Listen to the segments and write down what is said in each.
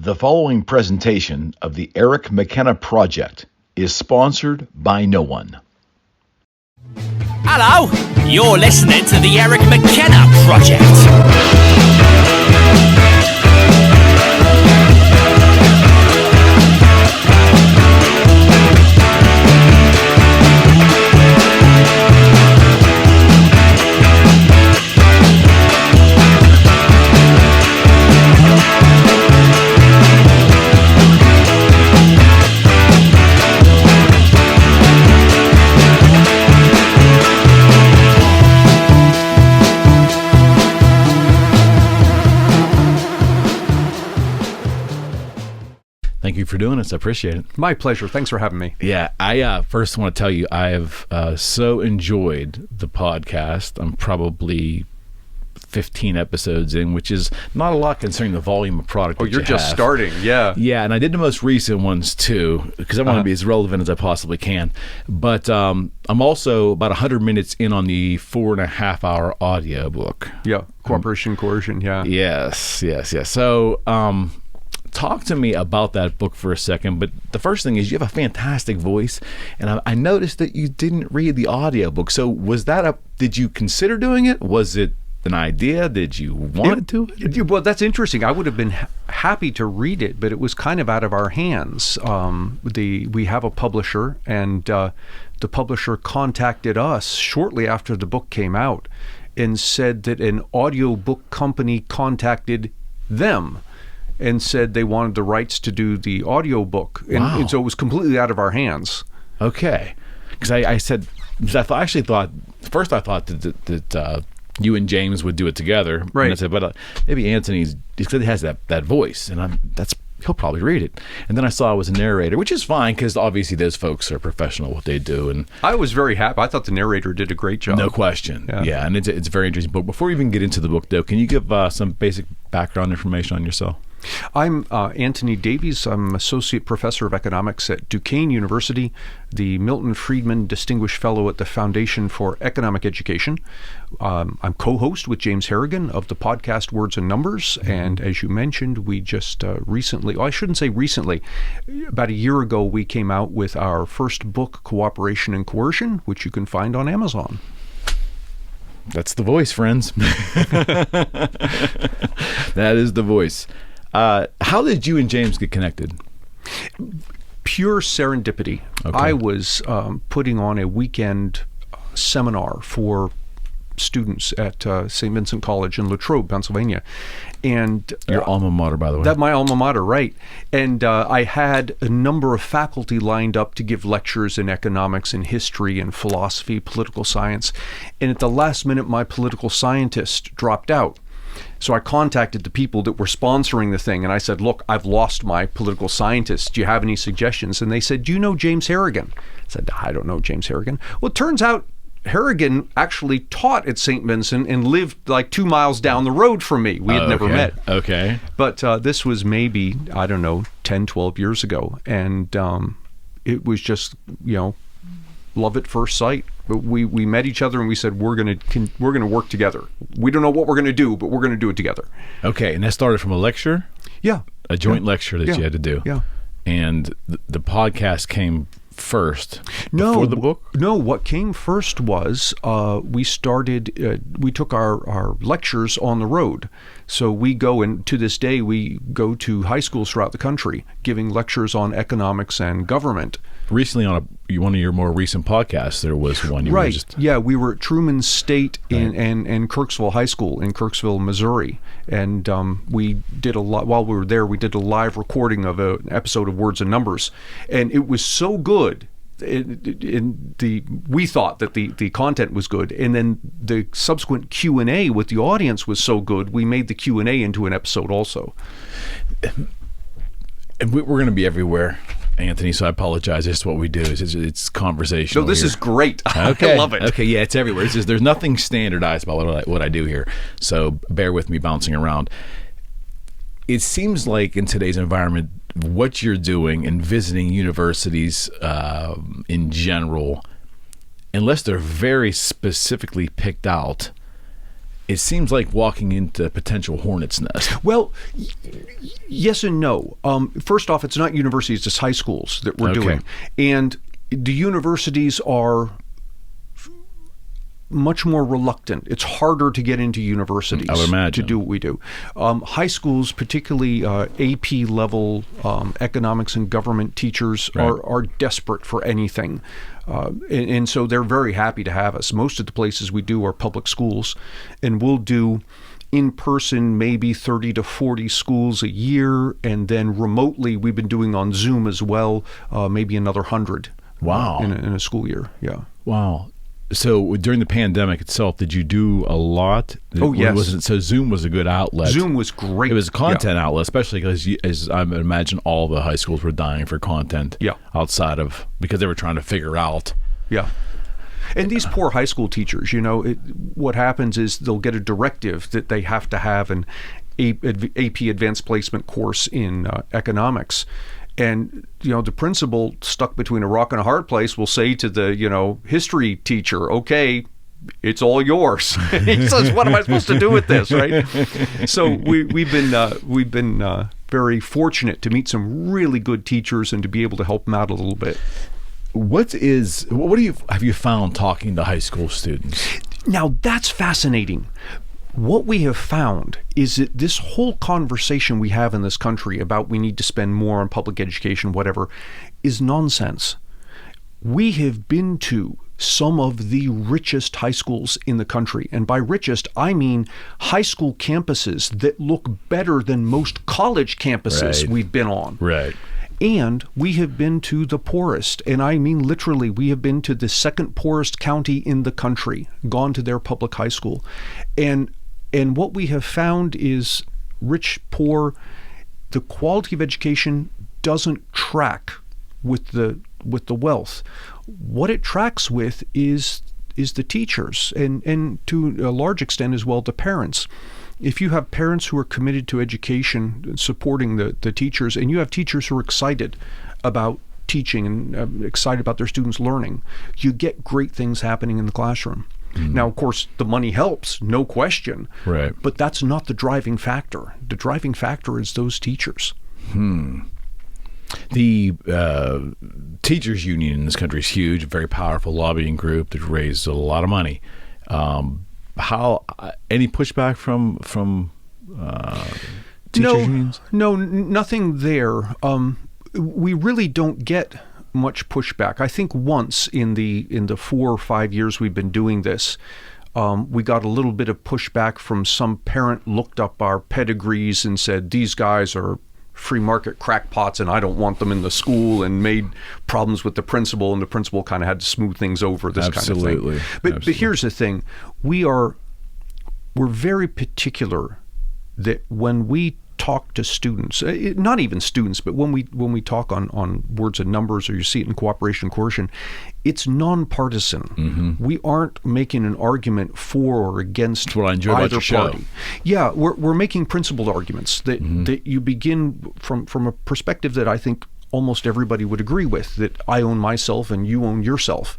The following presentation of the Eric McKenna Project is sponsored by no one. Hello, you're listening to the Eric McKenna Project. Thank you for doing this. I appreciate it. My pleasure. Thanks for having me. Yeah, I first want to tell you I have so enjoyed the podcast. I'm probably 15 episodes in, which is not a lot considering the volume of product. Oh, you're just starting. Yeah. Yeah, and I did the most recent ones too because I want to be as relevant as I possibly can. But I'm also about 100 minutes in on the 4.5-hour audio book. Yeah, Cooperation, Coercion. Yeah. Yes. So, talk to me about that book for a second, but the first thing is you have a fantastic voice, and I noticed that you didn't read the audiobook. So was that did you consider doing it? Was it an idea? Did you want to do it? Well, that's interesting. I would have been happy to read it, but it was kind of out of our hands. We have a publisher, and the publisher contacted us shortly after the book came out and said that an audiobook company contacted them and said they wanted the rights to do the audiobook. And so it was completely out of our hands. Okay. Because I thought that you and James would do it together. Right. And I said, but maybe Antony's, because he has that voice, and he'll probably read it. And then I saw it was a narrator, which is fine because obviously those folks are professional at what they do. And I was very happy. I thought the narrator did a great job. No question. Yeah, and it's a very interesting book. Before we even get into the book, though, can you give some basic background information on yourself? I'm Antony Davies. I'm Associate Professor of Economics at Duquesne University, the Milton Friedman Distinguished Fellow at the Foundation for Economic Education. I'm co-host with James Harrigan of the podcast Words and Numbers, and as you mentioned, we just recently, I shouldn't say recently, about a year ago, we came out with our first book, Cooperation and Coercion, which you can find on Amazon. That's the voice, friends. That is the voice. How did you and James get connected? Pure serendipity. Okay. I was putting on a weekend seminar for students at St. Vincent College in Latrobe, Pennsylvania. And your alma mater, by the way. That's my alma mater, right. And I had a number of faculty lined up to give lectures in economics and history and philosophy, political science. And at the last minute, my political scientist dropped out. So I contacted the people that were sponsoring the thing, and I said, look, I've lost my political scientist. Do you have any suggestions? And they said, do you know James Harrigan? I said, I don't know James Harrigan. Well, it turns out Harrigan actually taught at St. Vincent and lived like 2 miles down the road from me. We had never met. Okay. But this was maybe, 10, 12 years ago. And it was just, love at first sight. But we met each other and we said we're gonna work together. We don't know what we're gonna do, but we're gonna do it together. Okay, and that started from a lecture. Yeah, a joint lecture that you had to do. Yeah, and the podcast came first. Before the book. No, what came first was we took our lectures on the road. So we go, and to this day we go to high schools throughout the country giving lectures on economics and government. Recently, on one of your more recent podcasts, there was one. Yeah, we were at Truman State and Kirksville High School in Kirksville, Missouri, and we did a lot. While we were there, we did a live recording of an episode of Words and Numbers, and it was so good. We thought that the content was good, and then the subsequent Q&A with the audience was so good, we made the Q&A into an episode also. And we're going to be everywhere, Antony, so I apologize. It's what we do. It's conversational. No, this is great. Okay. I love it. Okay, yeah, it's everywhere. There's nothing standardized about what I do here, so bear with me bouncing around. It seems like in today's environment, what you're doing and visiting universities in general, unless they're very specifically picked out, it seems like walking into a potential hornet's nest. Well, yes and no. First off, it's not universities, it's high schools that we're doing. And the universities are much more reluctant. It's harder to get into universities I would imagine. to do what we do. High schools, particularly AP level economics and government teachers, are desperate for anything. And so they're very happy to have us. Most of the places we do are public schools, and we'll do in person maybe 30 to 40 schools a year, and then remotely we've been doing on Zoom as well, maybe another 100. Wow. In a school year, yeah. Wow. So during the pandemic itself, did you do a lot? Oh, yes. So Zoom was a good outlet. Zoom was great. It was a content outlet, especially because, as I imagine, all the high schools were dying for content outside of, because they were trying to figure out. Yeah. And these poor high school teachers, what happens is they'll get a directive that they have to have an AP Advanced Placement course in economics. And, the principal, stuck between a rock and a hard place, will say to the, history teacher, okay, it's all yours. He says, what am I supposed to do with this, right? So we've been very fortunate to meet some really good teachers and to be able to help them out a little bit. What have you found talking to high school students? Now, that's fascinating. What we have found is that this whole conversation we have in this country about we need to spend more on public education, whatever, is nonsense. We have been to some of the richest high schools in the country. And by richest, I mean high school campuses that look better than most college campuses we've been on. Right. And we have been to the poorest, and I mean literally, we have been to the second poorest county in the country, gone to their public high school. And what we have found is rich, poor, the quality of education doesn't track with the wealth. What it tracks with is the teachers, and to a large extent as well the parents. If you have parents who are committed to education, supporting the teachers, and you have teachers who are excited about teaching and excited about their students learning, you get great things happening in the classroom. Now, of course, the money helps, no question. Right. But that's not the driving factor. The driving factor is those teachers. The teachers union in this country is huge, a very powerful lobbying group that raised a lot of money. How any pushback from teachers unions? No, nothing there. We really don't get much pushback. I think once in the 4 or 5 years we've been doing this, we got a little bit of pushback from some parent, looked up our pedigrees and said, these guys are free market crackpots and I don't want them in the school, and made problems with the principal, and the principal kind of had to smooth things over, this kind of thing. But here's the thing. We're very particular that when we talk to students, not even students, but when we talk on words and numbers, or you see it in Cooperation and Coercion, it's nonpartisan. We aren't making an argument for or against That's what I enjoy either about your party. show. Yeah, we're making principled arguments that you begin from a perspective that I think almost everybody would agree with, that I own myself and you own yourself.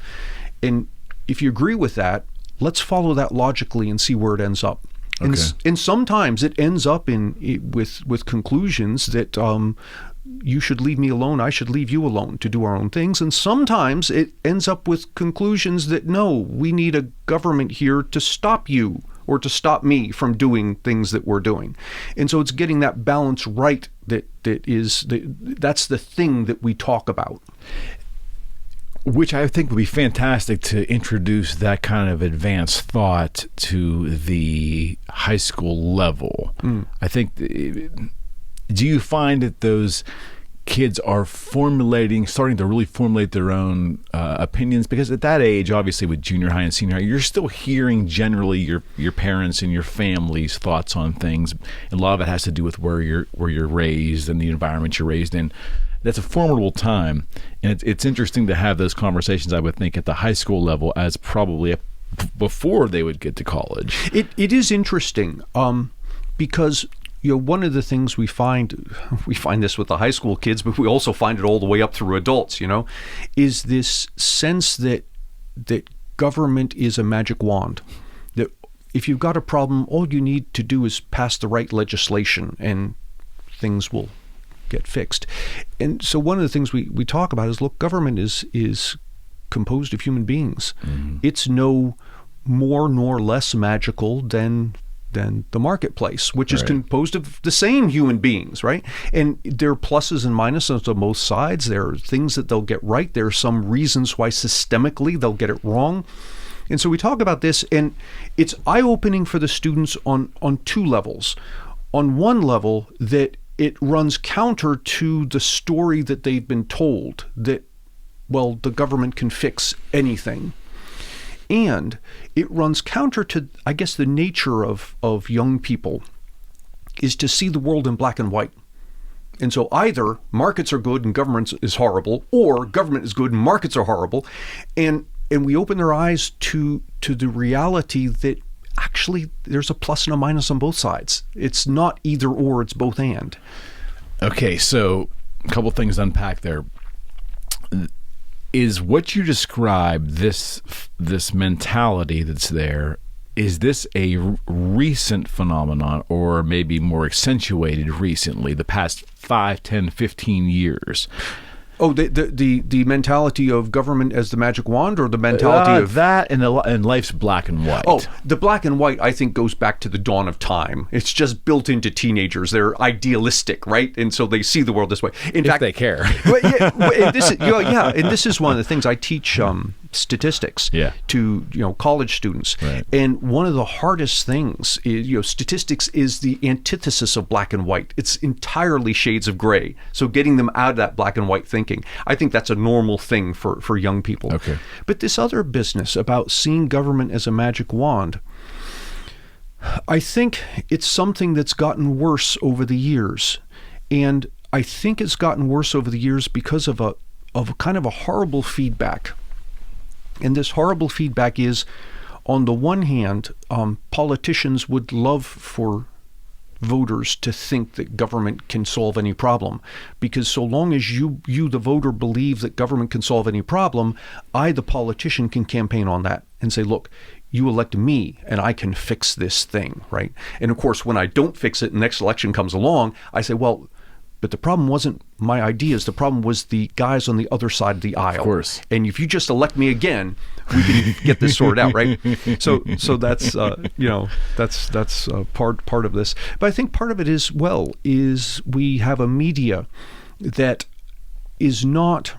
And if you agree with that, let's follow that logically and see where it ends up. And sometimes it ends up with conclusions that you should leave me alone, I should leave you alone to do our own things. And sometimes it ends up with conclusions that, no, we need a government here to stop you or to stop me from doing things that we're doing. And so it's getting that balance right that's the thing that we talk about. Which I think would be fantastic to introduce that kind of advanced thought to the high school level. I think, do you find that those kids are starting to really formulate their own opinions? Because at that age, obviously with junior high and senior high, you're still hearing generally your parents and your family's thoughts on things. And a lot of it has to do with where you're raised and the environment you're raised in. That's a formidable time, and it's interesting to have those conversations, I would think, at the high school level as probably before they would get to college. It is interesting because one of the things we find this with the high school kids, but we also find it all the way up through adults, is this sense that government is a magic wand, that if you've got a problem, all you need to do is pass the right legislation and things will get fixed. And so one of the things we talk about is, look, government is composed of human beings. Mm-hmm. It's no more nor less magical than the marketplace, which is composed of the same human beings, right? And there are pluses and minuses on both sides. There are things that they'll get right. There are some reasons why systemically they'll get it wrong. And so we talk about this, and it's eye-opening for the students on two levels. On one level, that it runs counter to the story that they've been told, that, well, the government can fix anything. And it runs counter to, I guess, the nature of young people is to see the world in black and white. And so either markets are good and government is horrible, or government is good and markets are horrible. And we open their eyes to the reality that actually there's a plus and a minus on both sides. It's not either or, it's both and. Okay, so a couple things to unpack there. Is what you describe, this mentality that's there, is this a recent phenomenon, or maybe more accentuated recently, the past 5, 10, 15 years? Oh, the mentality of government as the magic wand, or the mentality of that and life's black and white? Oh, the black and white, I think, goes back to the dawn of time. It's just built into teenagers. They're idealistic, right? And so they see the world this way. In fact, they care. And this is one of the things I teach statistics to college students. Right. And one of the hardest things is, statistics is the antithesis of black and white. It's entirely shades of gray. So getting them out of that black and white thinking, I think that's a normal thing for young people. Okay. But this other business about seeing government as a magic wand, I think it's something that's gotten worse over the years. And I think it's gotten worse over the years because of a kind of a horrible feedback. And this horrible feedback is, on the one hand, politicians would love for voters to think that government can solve any problem, because so long as you the voter, believe that government can solve any problem, I, the politician, can campaign on that and say, look, you elect me and I can fix this thing, right? And of course, when I don't fix it and the next election comes along, I say, well, but the problem wasn't my ideas. The problem was the guys on the other side of the aisle. Of course. And if you just elect me again, we can get this sorted out, right? So that's that's part of this. But I think part of it is we have a media that is not,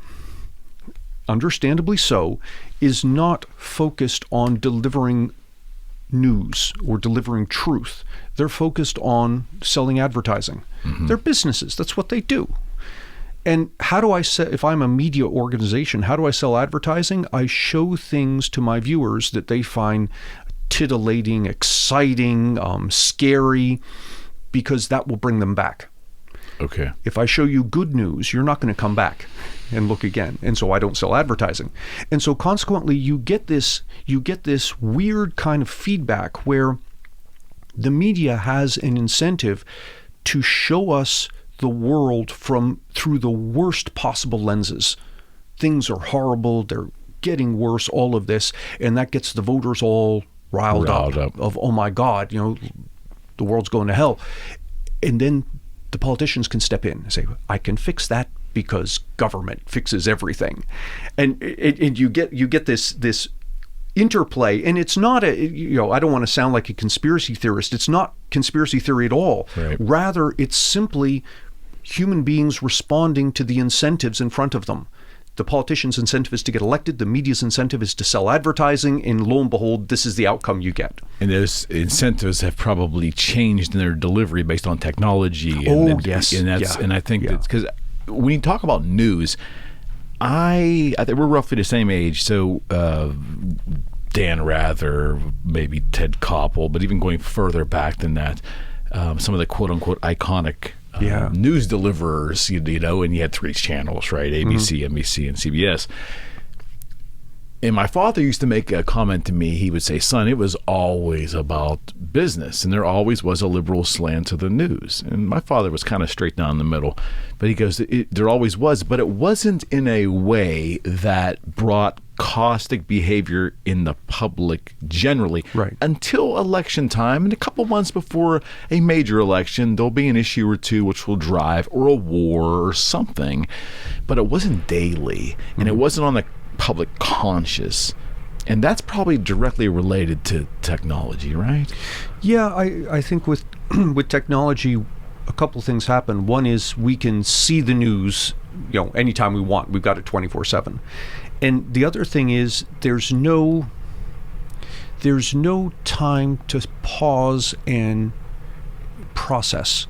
understandably so, is not focused on delivering news or delivering truth. They're focused on selling advertising. Mm-hmm. They're businesses. That's what they do. And how do I sell, if I'm a media organization, how do I sell advertising? I show things to my viewers that they find titillating, exciting, scary, because that will bring them back. Okay. If I show you good news, you're not going to come back and look again. And so I don't sell advertising. And so consequently, you get this weird kind of feedback where the media has an incentive to show us the world through the worst possible lenses. Things are horrible, they're getting worse, all of this, and that gets the voters all riled up of, oh my God, the world's going to hell. And then the politicians can step in and say, I can fix that because government fixes everything. And you get this interplay, and it's not I don't want to sound like a conspiracy theorist. It's not conspiracy theory at all. Right. Rather, it's simply human beings responding to the incentives in front of them. The politician's incentive is to get elected. The media's incentive is to sell advertising. And lo and behold, this is the outcome you get. And those incentives have probably changed in their delivery based on technology. Yes. And I think that's because when you talk about news, I think we're roughly the same age. So Dan Rather, maybe Ted Koppel, but even going further back than that, some of the quote unquote iconic news deliverers, and you had 3 channels, right? ABC, mm-hmm. NBC, and CBS. And my father used to make a comment to me. He would say, son, it was always about business, and there always was a liberal slant to the news. And my father was kind of straight down the middle. But he goes, there always was, but it wasn't in a way that brought caustic behavior in the public generally, Right. until election time. And a couple months before a major election, there'll be an issue or two which will drive, or a war or something. But it wasn't daily, and it wasn't on the public conscious. And that's probably directly related to technology, right? Yeah, I think with with technology, a couple things happen. One is we can see the news, anytime we want. We've got it 24/7. And the other thing is there's no time to pause and process.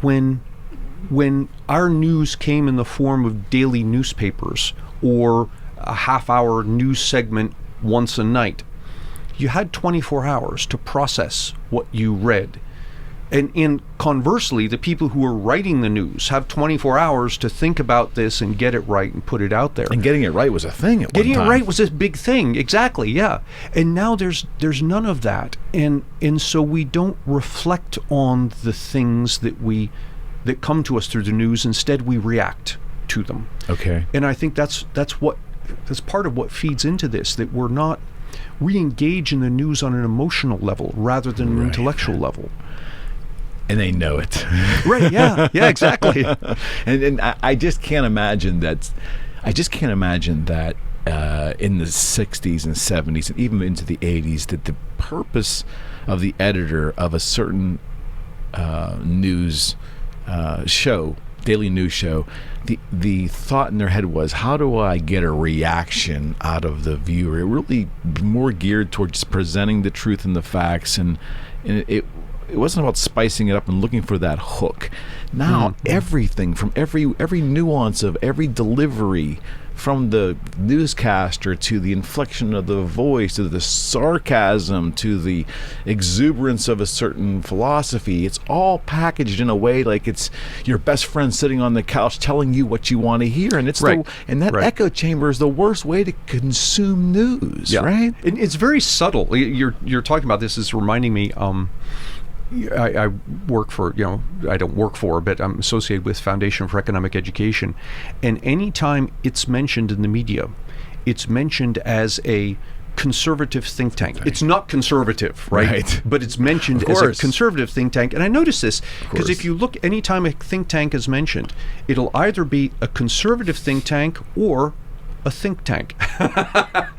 When our news came in the form of daily newspapers or a half-hour news segment once a night, you had 24 hours to process what you read. And conversely, the people who are writing the news have 24 hours to think about this and get it right and put it out there. And getting it right was a thing at one time. Getting it right was this big thing, exactly, yeah. And now there's none of that, and so we don't reflect on the things that come to us through the news. Instead, we react to them. Okay. And I think that's part of what feeds into this, that we engage in the news on an emotional level rather than an intellectual level. And they know it. Right, yeah, exactly. and I just can't imagine that. In the 60s and 70s and even into the 80s, that the purpose of the editor of a certain news show, daily news show, the thought in their head was, how do I get a reaction out of the viewer? It really more geared towards presenting the truth and the facts, and it wasn't about spicing it up and looking for that hook. Now everything, from every nuance of every delivery, from the newscaster to the inflection of the voice to the sarcasm to the exuberance of a certain philosophy, it's all packaged in a way like it's your best friend sitting on the couch telling you what you want to hear. And it's that echo chamber is the worst way to consume news, right? And it's very subtle. You're talking about this is reminding me. I work for, I don't work for, but I'm associated with Foundation for Economic Education. And anytime it's mentioned in the media, it's mentioned as a conservative think tank. It's not conservative, right? But it's mentioned as a conservative think tank. And I notice this because if you look, anytime a think tank is mentioned, it'll either be a conservative think tank or a think tank.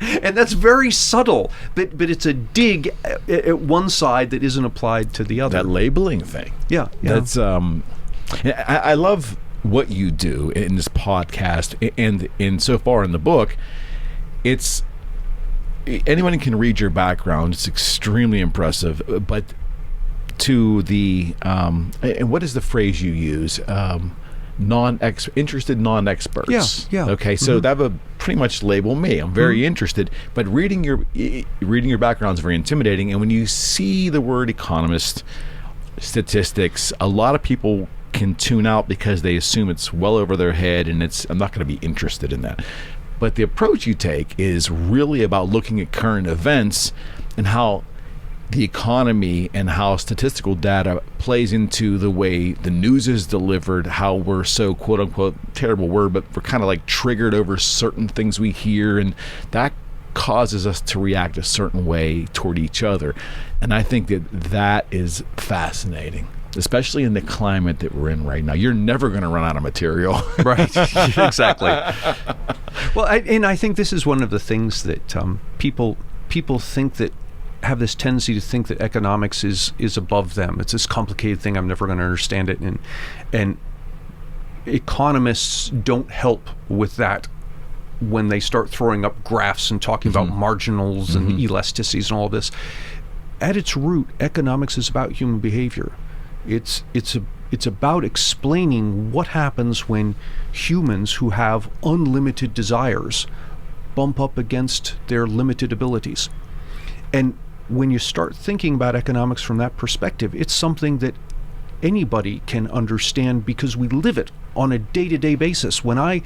And that's very subtle, but it's a dig at one side that isn't applied to the other. That labeling thing. Yeah. That's I love what you do in this podcast, and in so far in the book. It's anyone can read your background. It's extremely impressive, but to the and what is the phrase you use? Interested non-experts. Yeah. Okay, so that would pretty much label me. I'm very interested, but reading your background is very intimidating. And when you see the word economist, statistics, a lot of people can tune out because they assume it's well over their head, and I'm not going to be interested in that. But the approach you take is really about looking at current events and how the economy and how statistical data plays into the way the news is delivered, how we're so, quote unquote, terrible word, but we're kind of like triggered over certain things we hear, and that causes us to react a certain way toward each other. And I think that is fascinating, especially in the climate that we're in right now. You're never going to run out of material. Right, exactly. Well, I think this is one of the things that people think that have this tendency to think that economics is above them. It's this complicated thing. I'm never going to understand it. And economists don't help with that when they start throwing up graphs and talking about marginals and elasticities and all this. At its root, economics is about human behavior. It's about explaining what happens when humans who have unlimited desires bump up against their limited abilities. And when you start thinking about economics from that perspective, it's something that anybody can understand because we live it on a day-to-day basis. When I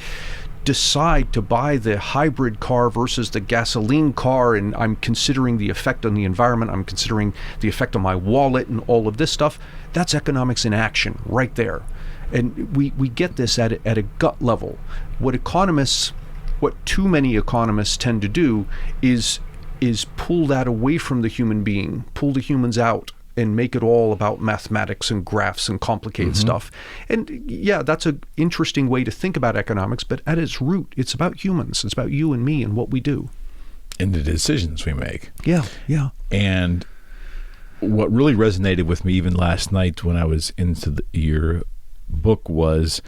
decide to buy the hybrid car versus the gasoline car, and I'm considering the effect on the environment, I'm considering the effect on my wallet and all of this stuff, that's economics in action right there. And we get this at a gut level. What what too many economists tend to do is pull that away from the human being, pull the humans out, and make it all about mathematics and graphs and complicated stuff. And yeah, that's an interesting way to think about economics, but at its root, it's about humans. It's about you and me and what we do. And the decisions we make. Yeah, yeah. And what really resonated with me even last night when I was into your book was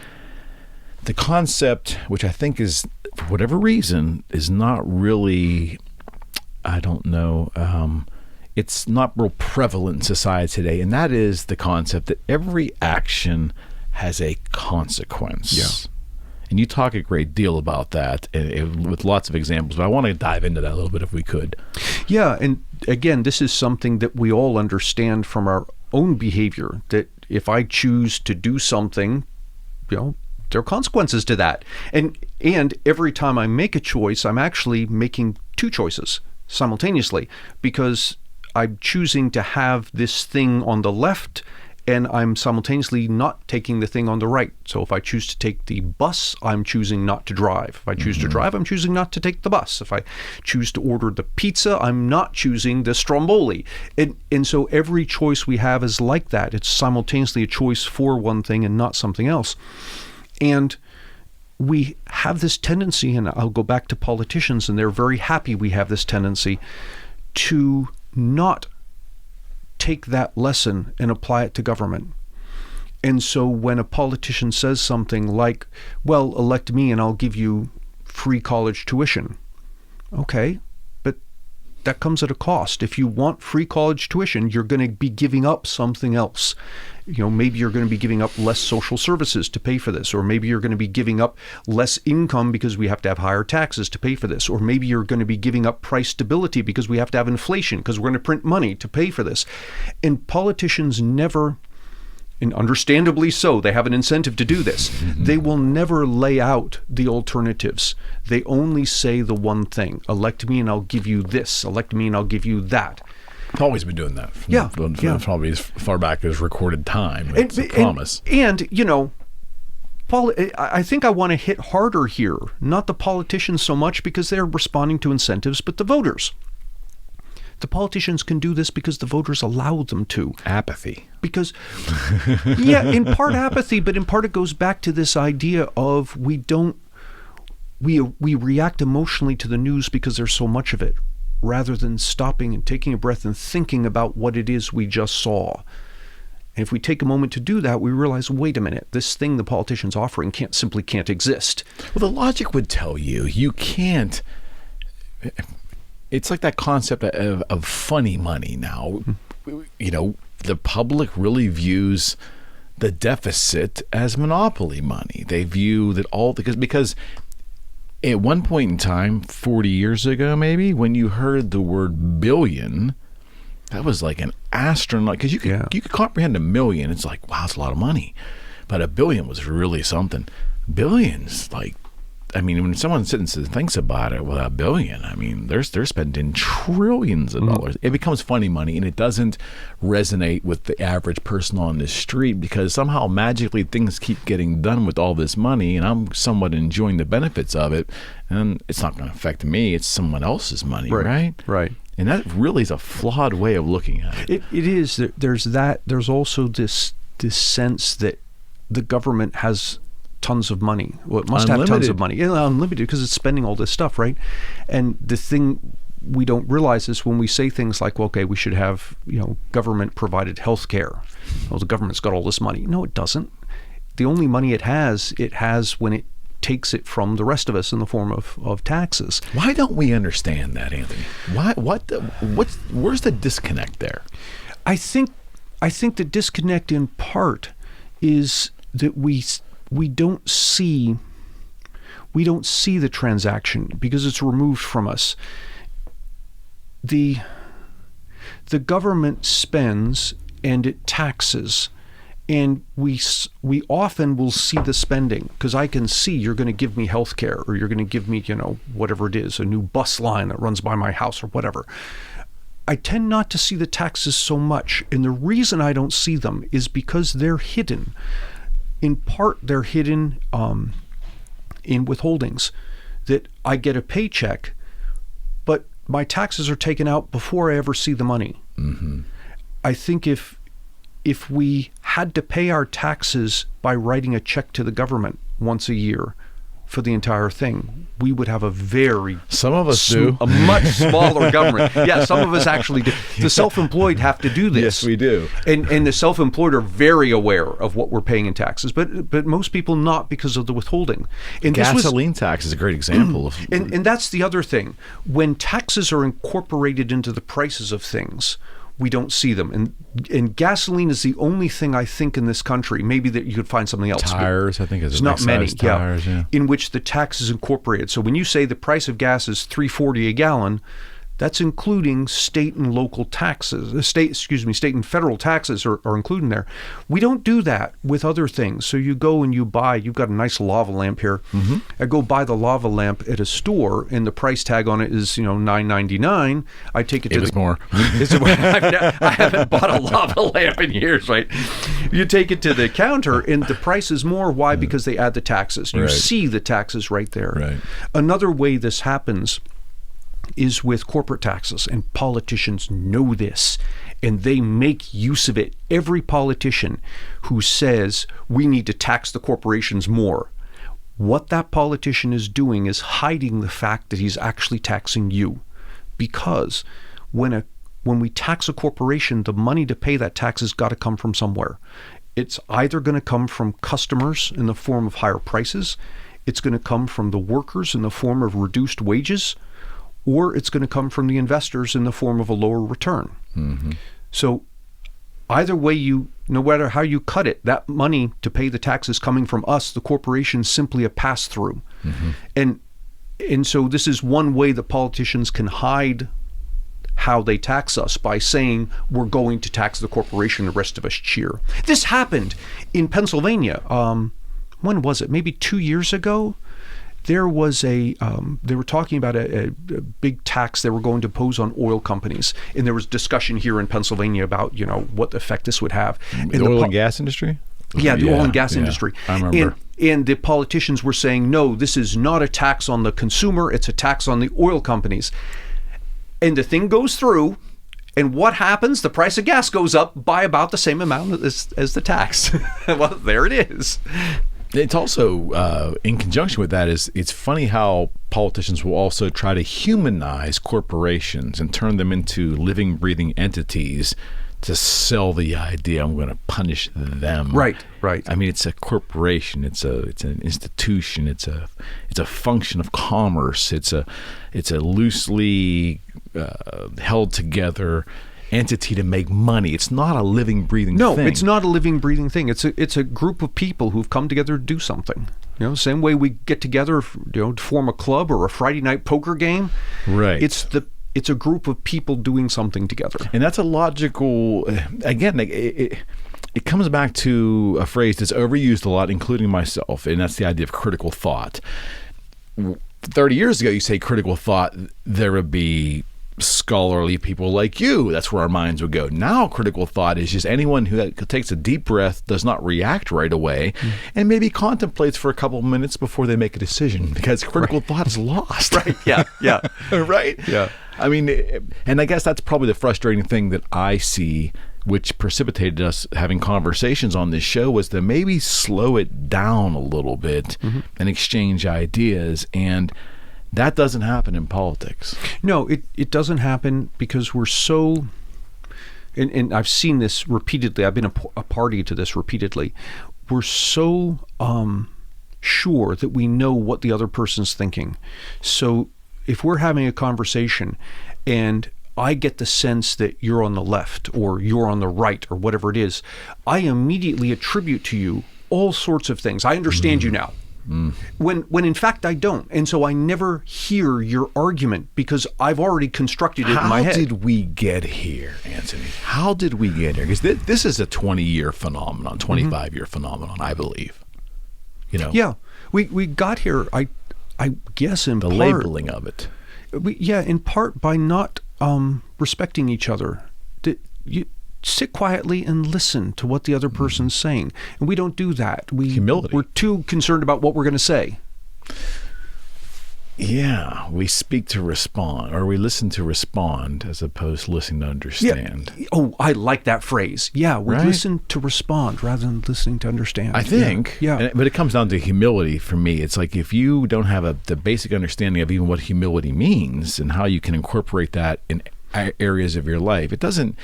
the concept, which I think is, for whatever reason, is not really, I don't know, it's not real prevalent in society today, and that is the concept that every action has a consequence. Yeah. And you talk a great deal about that with lots of examples, but I want to dive into that a little bit if we could. Yeah, and again, this is something that we all understand from our own behavior, that if I choose to do something, there are consequences to that. And every time I make a choice, I'm actually making two choices simultaneously, because I'm choosing to have this thing on the left, and I'm simultaneously not taking the thing on the right. So if I choose to take the bus, I'm choosing not to drive. If I choose to drive, I'm choosing not to take the bus. If I choose to order the pizza, I'm not choosing the stromboli. And so every choice we have is like that. It's simultaneously a choice for one thing and not something else. And we have this tendency, and I'll go back to politicians, and they're very happy we have this tendency to not take that lesson and apply it to government. And so when a politician says something like, well, elect me and I'll give you free college tuition. Okay, but that comes at a cost. If you want free college tuition, you're going to be giving up something else. Maybe you're going to be giving up less social services to pay for this, or maybe you're going to be giving up less income because we have to have higher taxes to pay for this, or maybe you're going to be giving up price stability because we have to have inflation because we're going to print money to pay for this. And politicians never, and understandably so, they have an incentive to do this. They will never lay out the alternatives. They only say the one thing: elect me and I'll give you this, elect me and I'll give you that. I've always been doing that. Probably as far back as recorded time. It's a promise. And Paul, I think I want to hit harder here, not the politicians so much because they're responding to incentives, but the voters. The politicians can do this because the voters allow them to. Apathy. Because, in part apathy, but in part it goes back to this idea of we react emotionally to the news because there's so much of it, rather than stopping and taking a breath and thinking about what it is we just saw. And if we take a moment to do that, we realize, wait a minute, this thing the politician's offering simply can't exist. Well, the logic would tell you can't. It's like that concept of funny money now. The public really views the deficit as monopoly money. They view that all because at one point in time, 40 years ago maybe, when you heard the word billion, that was like an astronaut, because you could comprehend a million. It's like, wow, it's a lot of money. But a billion was really something. Billions, when someone sits and thinks about it, well, a billion, they're spending trillions of dollars. It becomes funny money, and it doesn't resonate with the average person on the street, because somehow magically things keep getting done with all this money, and I'm somewhat enjoying the benefits of it, and it's not going to affect me. It's someone else's money, right? Right. And that really is a flawed way of looking at it. It is. There's that. There's also this sense that the government has tons of money. Well, it must have tons of money. Unlimited, because it's spending all this stuff, right? And the thing we don't realize is when we say things like, well, okay, we should have, government provided health care. Well, the government's got all this money. No, it doesn't. The only money it has when it takes it from the rest of us in the form of taxes. Why don't we understand that, Anthony? Where's the disconnect there? I think the disconnect in part is that we don't see the transaction because it's removed from us. The government spends and it taxes, and we often will see the spending, because I can see you're going to give me health care, or you're going to give me, whatever it is, a new bus line that runs by my house or whatever. I tend not to see the taxes so much, and the reason I don't see them is because they're hidden. In part, they're hidden in withholdings. that I get a paycheck, but my taxes are taken out before I ever see the money. Mm-hmm. I think if we had to pay our taxes by writing a check to the government once a year for the entire thing, we would have a very some of us do a much smaller government. Yeah, some of us actually do. The self-employed have to do this. Yes, we do. And the self-employed are very aware of what we're paying in taxes, but most people not, because of the withholding. And gasoline tax is a great example of. And that's the other thing. When taxes are incorporated into the prices of things, we don't see them. And gasoline is the only thing, I think, in this country, maybe that you could find something else. Tires, I think, is not many. Tires, yeah. In which the tax is incorporated. So when you say the price of gas is $3.40 a gallon, that's including state and local taxes. State and federal taxes are included in there. We don't do that with other things. So you go and you buy, you've got a nice lava lamp here. Mm-hmm. I go buy the lava lamp at a store, and the price tag on it is $9.99. I take it to more. I haven't bought a lava lamp in years, right? You take it to the counter, and the price is more. Why? Because they add the taxes. You see the taxes right there. Right. Another way this happens is with corporate taxes, and politicians know this, and they make use of it. Every politician who says we need to tax the corporations more, what that politician is doing is hiding the fact that he's actually taxing you. Because when we tax a corporation, the money to pay that tax has got to come from somewhere. It's either going to come from customers in the form of higher prices, it's going to come from the workers in the form of reduced wages, or it's going to come from the investors in the form of a lower return. Mm-hmm. So either way, no matter how you cut it, that money to pay the taxes coming from us, the corporation, is simply a pass-through. Mm-hmm. And so this is one way that politicians can hide how they tax us, by saying we're going to tax the corporation, the rest of us cheer. This happened in Pennsylvania. When was it? Maybe 2 years ago? There was they were talking about a big tax they were going to impose on oil companies, and there was discussion here in Pennsylvania about what effect this would have. The oil and gas industry? Yeah, the oil and gas industry. I remember. And the politicians were saying, no, this is not a tax on the consumer, it's a tax on the oil companies. And the thing goes through, and what happens? The price of gas goes up by about the same amount as the tax. Well, there it is. It's also, in conjunction with that, it's funny how politicians will also try to humanize corporations and turn them into living, breathing entities to sell the idea I'm going to punish them. Right. I mean, it's a corporation. It's an institution. It's a function of commerce. It's a loosely held together entity to make money. It's not a living, breathing thing. No, it's not a living, breathing thing. It's a group of people who've come together to do something. Same way we get together, to form a club or a Friday night poker game. Right. It's a group of people doing something together. And that's a logical. Again, it comes back to a phrase that's overused a lot, including myself, and that's the idea of critical thought. 30 years ago, you say critical thought, there would be scholarly people like you. That's where our minds would go. Now critical thought is just anyone who takes a deep breath, does not react right away, and maybe contemplates for a couple of minutes before they make a decision, because critical thought is lost. Right. Yeah. Right. Yeah. I mean, and I guess that's probably the frustrating thing that I see, which precipitated us having conversations on this show, was to maybe slow it down a little bit and exchange ideas. And that doesn't happen in politics. No, it doesn't happen because we're so, and I've seen this repeatedly, I've been a party to this repeatedly, we're so sure that we know what the other person's thinking. So if we're having a conversation and I get the sense that you're on the left or you're on the right or whatever it is, I immediately attribute to you all sorts of things. I understand you now. When in fact I don't. And so I never hear your argument because I've already constructed it in my head. How did we get here, Antony? How did we get here? Because this is a 20-year phenomenon, 25-year phenomenon, I believe. Yeah. We got here, I guess in part. The labeling of it. In part by not respecting each other. You sit quietly and listen to what the other person's saying. And we don't do that. Humility. We're too concerned about what we're going to say. Yeah, we speak to respond, or we listen to respond as opposed to listening to understand. Yeah. Oh, I like that phrase. Yeah, we Right? listen to respond rather than listening to understand. I think. Yeah. But it comes down to humility for me. It's like if you don't have the basic understanding of even what humility means and how you can incorporate that in areas of your life, it doesn't.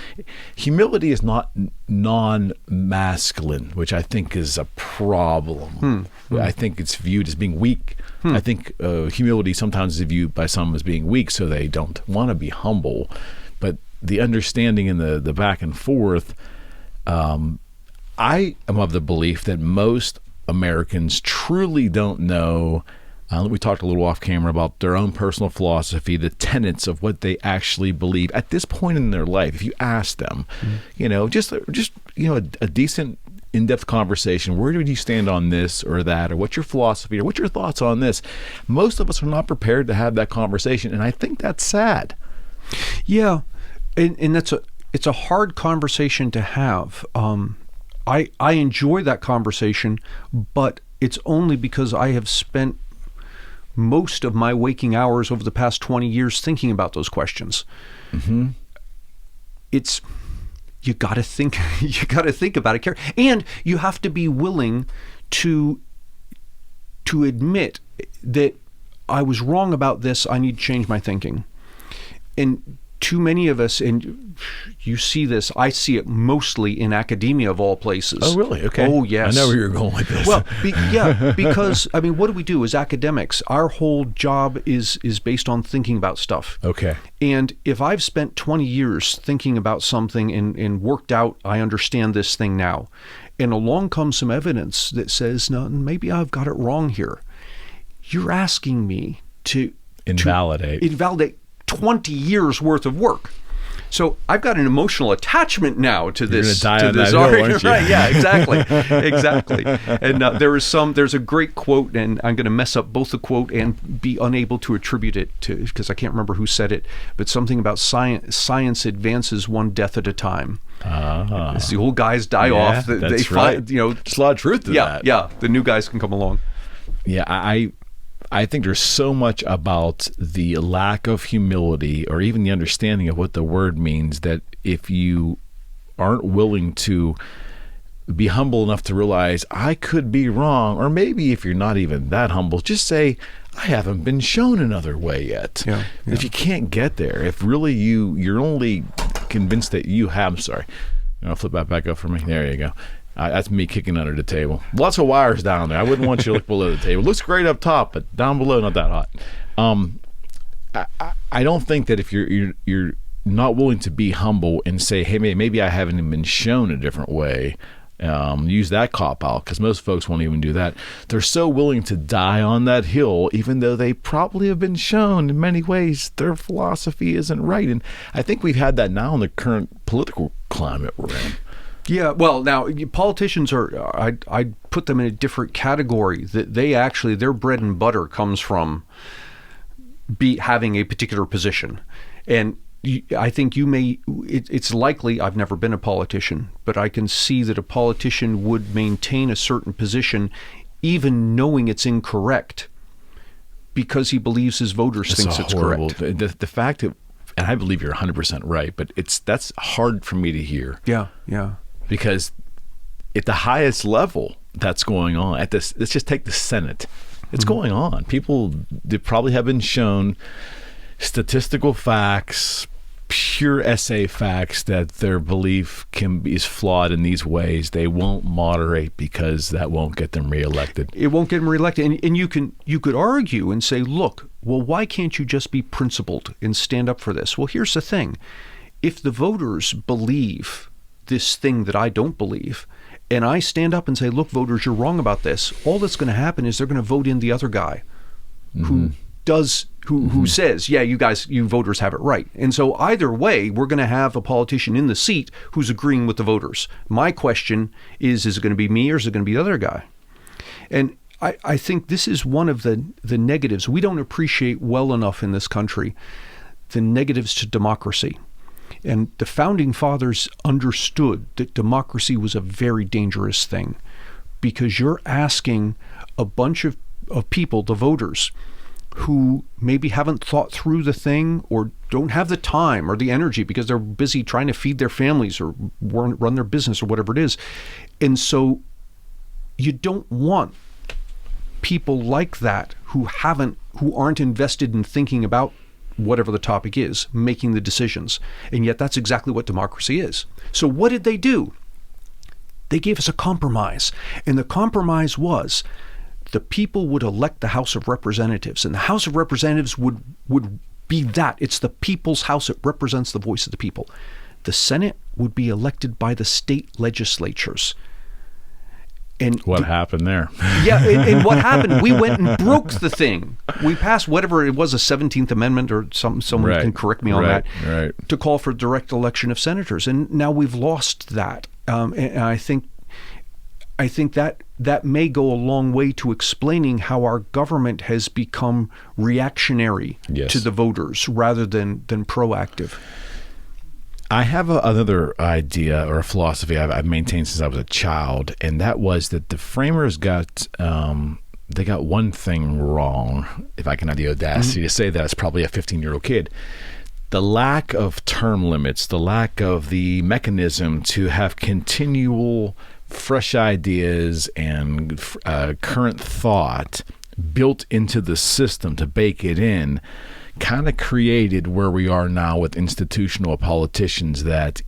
Humility is not non-masculine, which I think is a problem. I think it's viewed as being weak. I think humility sometimes is viewed by some as being weak, so they don't want to be humble. But the understanding and the back and forth, I am of the belief that most Americans truly don't know. We talked a little off camera about their own personal philosophy, the tenets of what they actually believe at this point in their life. If you ask them, just a decent in-depth conversation, where do you stand on this or that, or what's your philosophy, or what's your thoughts on this? Most of us are not prepared to have that conversation, and I think that's sad. Yeah, and it's a hard conversation to have. I enjoy that conversation, but it's only because I have spent most of my waking hours over the past 20 years thinking about those questions. Mm-hmm. You got to think. You got to think about it, and you have to be willing to admit that I was wrong about this. I need to change my thinking. And too many of us, and you see this, I see it mostly in academia of all places. Oh, really? Okay. Oh, yes. I know where you're going with this. Well, because, I mean, what do we do as academics? Our whole job is based on thinking about stuff. Okay. And if I've spent 20 years thinking about something and worked out, I understand this thing now, and along comes some evidence that says, no, maybe I've got it wrong here. You're asking me to invalidate 20 years worth of work. So I've got an emotional attachment now to this. You're gonna die on that hill, aren't you? Right? Yeah, exactly. And there's a great quote, and I'm going to mess up both the quote and be unable to attribute it to, because I can't remember who said it, but something about science advances one death at a time. As the old guys die off, they find, there's a lot of truth to that. Yeah, the new guys can come along. Yeah, I think there's so much about the lack of humility or even the understanding of what the word means that if you aren't willing to be humble enough to realize I could be wrong, or maybe if you're not even that humble, just say, I haven't been shown another way yet. Yeah. If you can't get there, if really you're only convinced that you have, I'll flip that back up for me. There you go. That's me kicking under the table. Lots of wires down there. I wouldn't want you to look below the table. It looks great up top, but down below, not that hot. I don't think that if you're not willing to be humble and say, hey, maybe I haven't even been shown a different way, use that cop out, because most folks won't even do that. They're so willing to die on that hill, even though they probably have been shown in many ways their philosophy isn't right. And I think we've had that now in the current political climate we're in. Yeah, well, now politicians I'd put them in a different category. That their bread and butter comes from having a particular position, and I think it's likely, I've never been a politician, but I can see that a politician would maintain a certain position even knowing it's incorrect because he believes his voters think it's correct. The fact that, and I believe you're 100% right, but that's hard for me to hear. Yeah. Because at the highest level that's going on, let's just take the Senate. It's going on. They probably have been shown statistical facts, pure essay facts that their belief is flawed in these ways. They won't moderate because that won't get them reelected. It won't get them reelected. And you could argue and say, look, well, why can't you just be principled and stand up for this? Well, here's the thing. If the voters believe this thing that I don't believe, and I stand up and say, look, voters, you're wrong about this, all that's going to happen is they're going to vote in the other guy who says, yeah, you voters have it right. And so either way, we're going to have a politician in the seat who's agreeing with the voters. My question is it going to be me or is it going to be the other guy? And I think this is one of the negatives. We don't appreciate well enough in this country the negatives to democracy. And the founding fathers understood that democracy was a very dangerous thing because you're asking a bunch of people, the voters, who maybe haven't thought through the thing or don't have the time or the energy because they're busy trying to feed their families or run their business or whatever it is. And so you don't want people like that who aren't invested in thinking about whatever the topic is, making the decisions. And yet that's exactly what democracy is. So what did they do? They gave us a compromise. And the compromise was the people would elect the House of Representatives. And the House of Representatives would be that. It's the people's house. It represents the voice of the people. The Senate would be elected by the state legislatures. And what happened there? Yeah, and what happened? We went and broke the thing. We passed whatever it was, a 17th Amendment or something. Someone can correct me on that. Right. To call for direct election of senators, and now we've lost that. And I think that may go a long way to explaining how our government has become reactionary to the voters rather than proactive. I have another idea or a philosophy I've maintained since I was a child, and that was that the framers got one thing wrong, if I can have the audacity to say that. It's probably a 15-year-old kid. The lack of term limits, the lack of the mechanism to have continual fresh ideas and current thought built into the system to bake it in, kind of created where we are now with institutional politicians that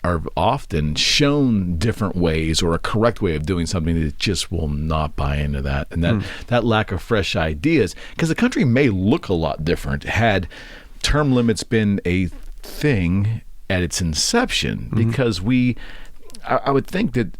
are often shown different ways or a correct way of doing something that just will not buy into that. And that lack of fresh ideas, because the country may look a lot different had term limits been a thing at its inception, because I would think that,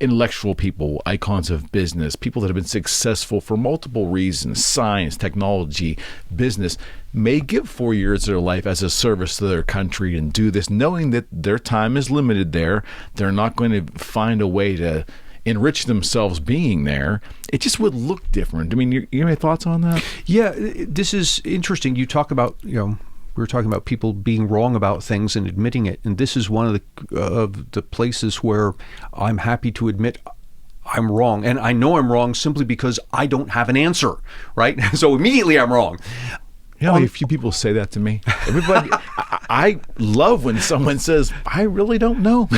intellectual people, icons of business, people that have been successful for multiple reasons, science, technology, business, may give 4 years of their life as a service to their country and do this, knowing that their time is limited there. They're not going to find a way to enrich themselves being there. It just would look different. I mean, you have any thoughts on that? Yeah, this is interesting. You talk about, we were talking about people being wrong about things and admitting it, and this is one of the places where I'm happy to admit I'm wrong, and I know I'm wrong simply because I don't have an answer, right? So immediately I'm wrong. A few people say that to me. Everybody, I love when someone says, "I really don't know."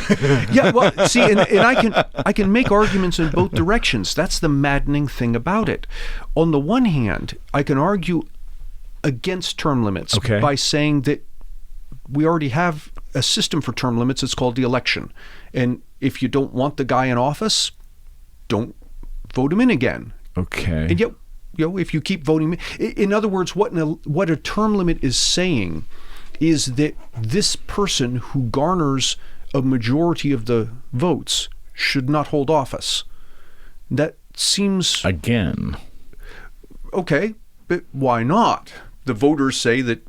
Yeah, well, see, and I can make arguments in both directions. That's the maddening thing about it. On the one hand, I can argue against term limits by saying that we already have a system for term limits. It's called the election. And if you don't want the guy in office, don't vote him in again. Okay. And yet, if you keep voting, in other words, what a term limit is saying is that this person who garners a majority of the votes should not hold office. That seems... Again. Okay, but why not? The voters say that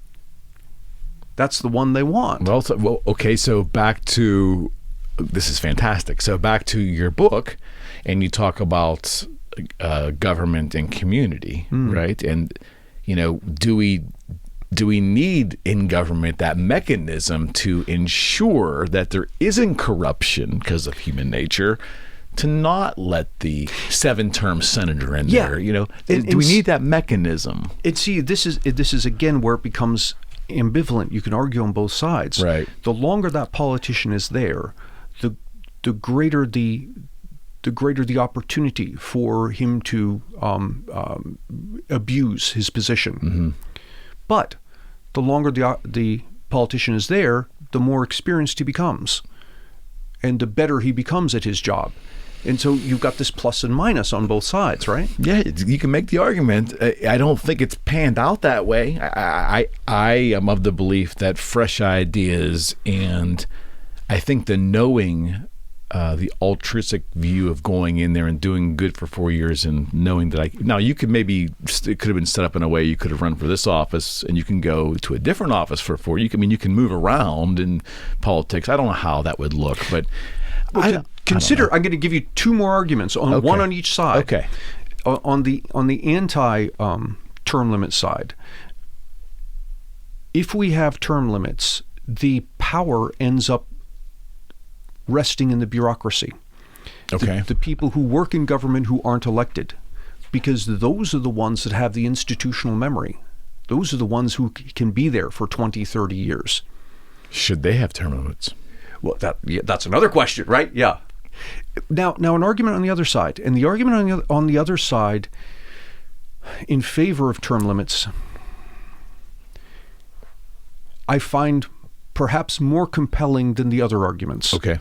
that's the one they want. So back to, this is fantastic. So back to your book, and you talk about government and community, right? And, do we need in government that mechanism to ensure that there isn't corruption because of human nature, to not let the 7-term senator in there, do we need that mechanism? And see, this is again where it becomes ambivalent. You can argue on both sides. Right. The longer that politician is there, the greater the opportunity for him to abuse his position. But the longer the politician is there, the more experienced he becomes, and the better he becomes at his job. And so you've got this plus and minus on both sides, right? Yeah, you can make the argument. I don't think it's panned out that way. I am of the belief that fresh ideas, and I think the knowing, the altruistic view of going in there and doing good for 4 years and knowing that now you could maybe, it could have been set up in a way you could have run for this office and you can go to a different office for 4 years. You can move around in politics. I don't know how that would look, but consider, I'm going to give you two more arguments, one on each side. Okay. On the anti term limit side, if we have term limits, the power ends up resting in the bureaucracy. Okay. The people who work in government who aren't elected, because those are the ones that have the institutional memory. Those are the ones who can be there for 20, 30 years. Should they have term limits? Well, that's another question, right? Yeah. Now, an argument on the other side, and the argument on the other side in favor of term limits, I find perhaps more compelling than the other arguments. Okay.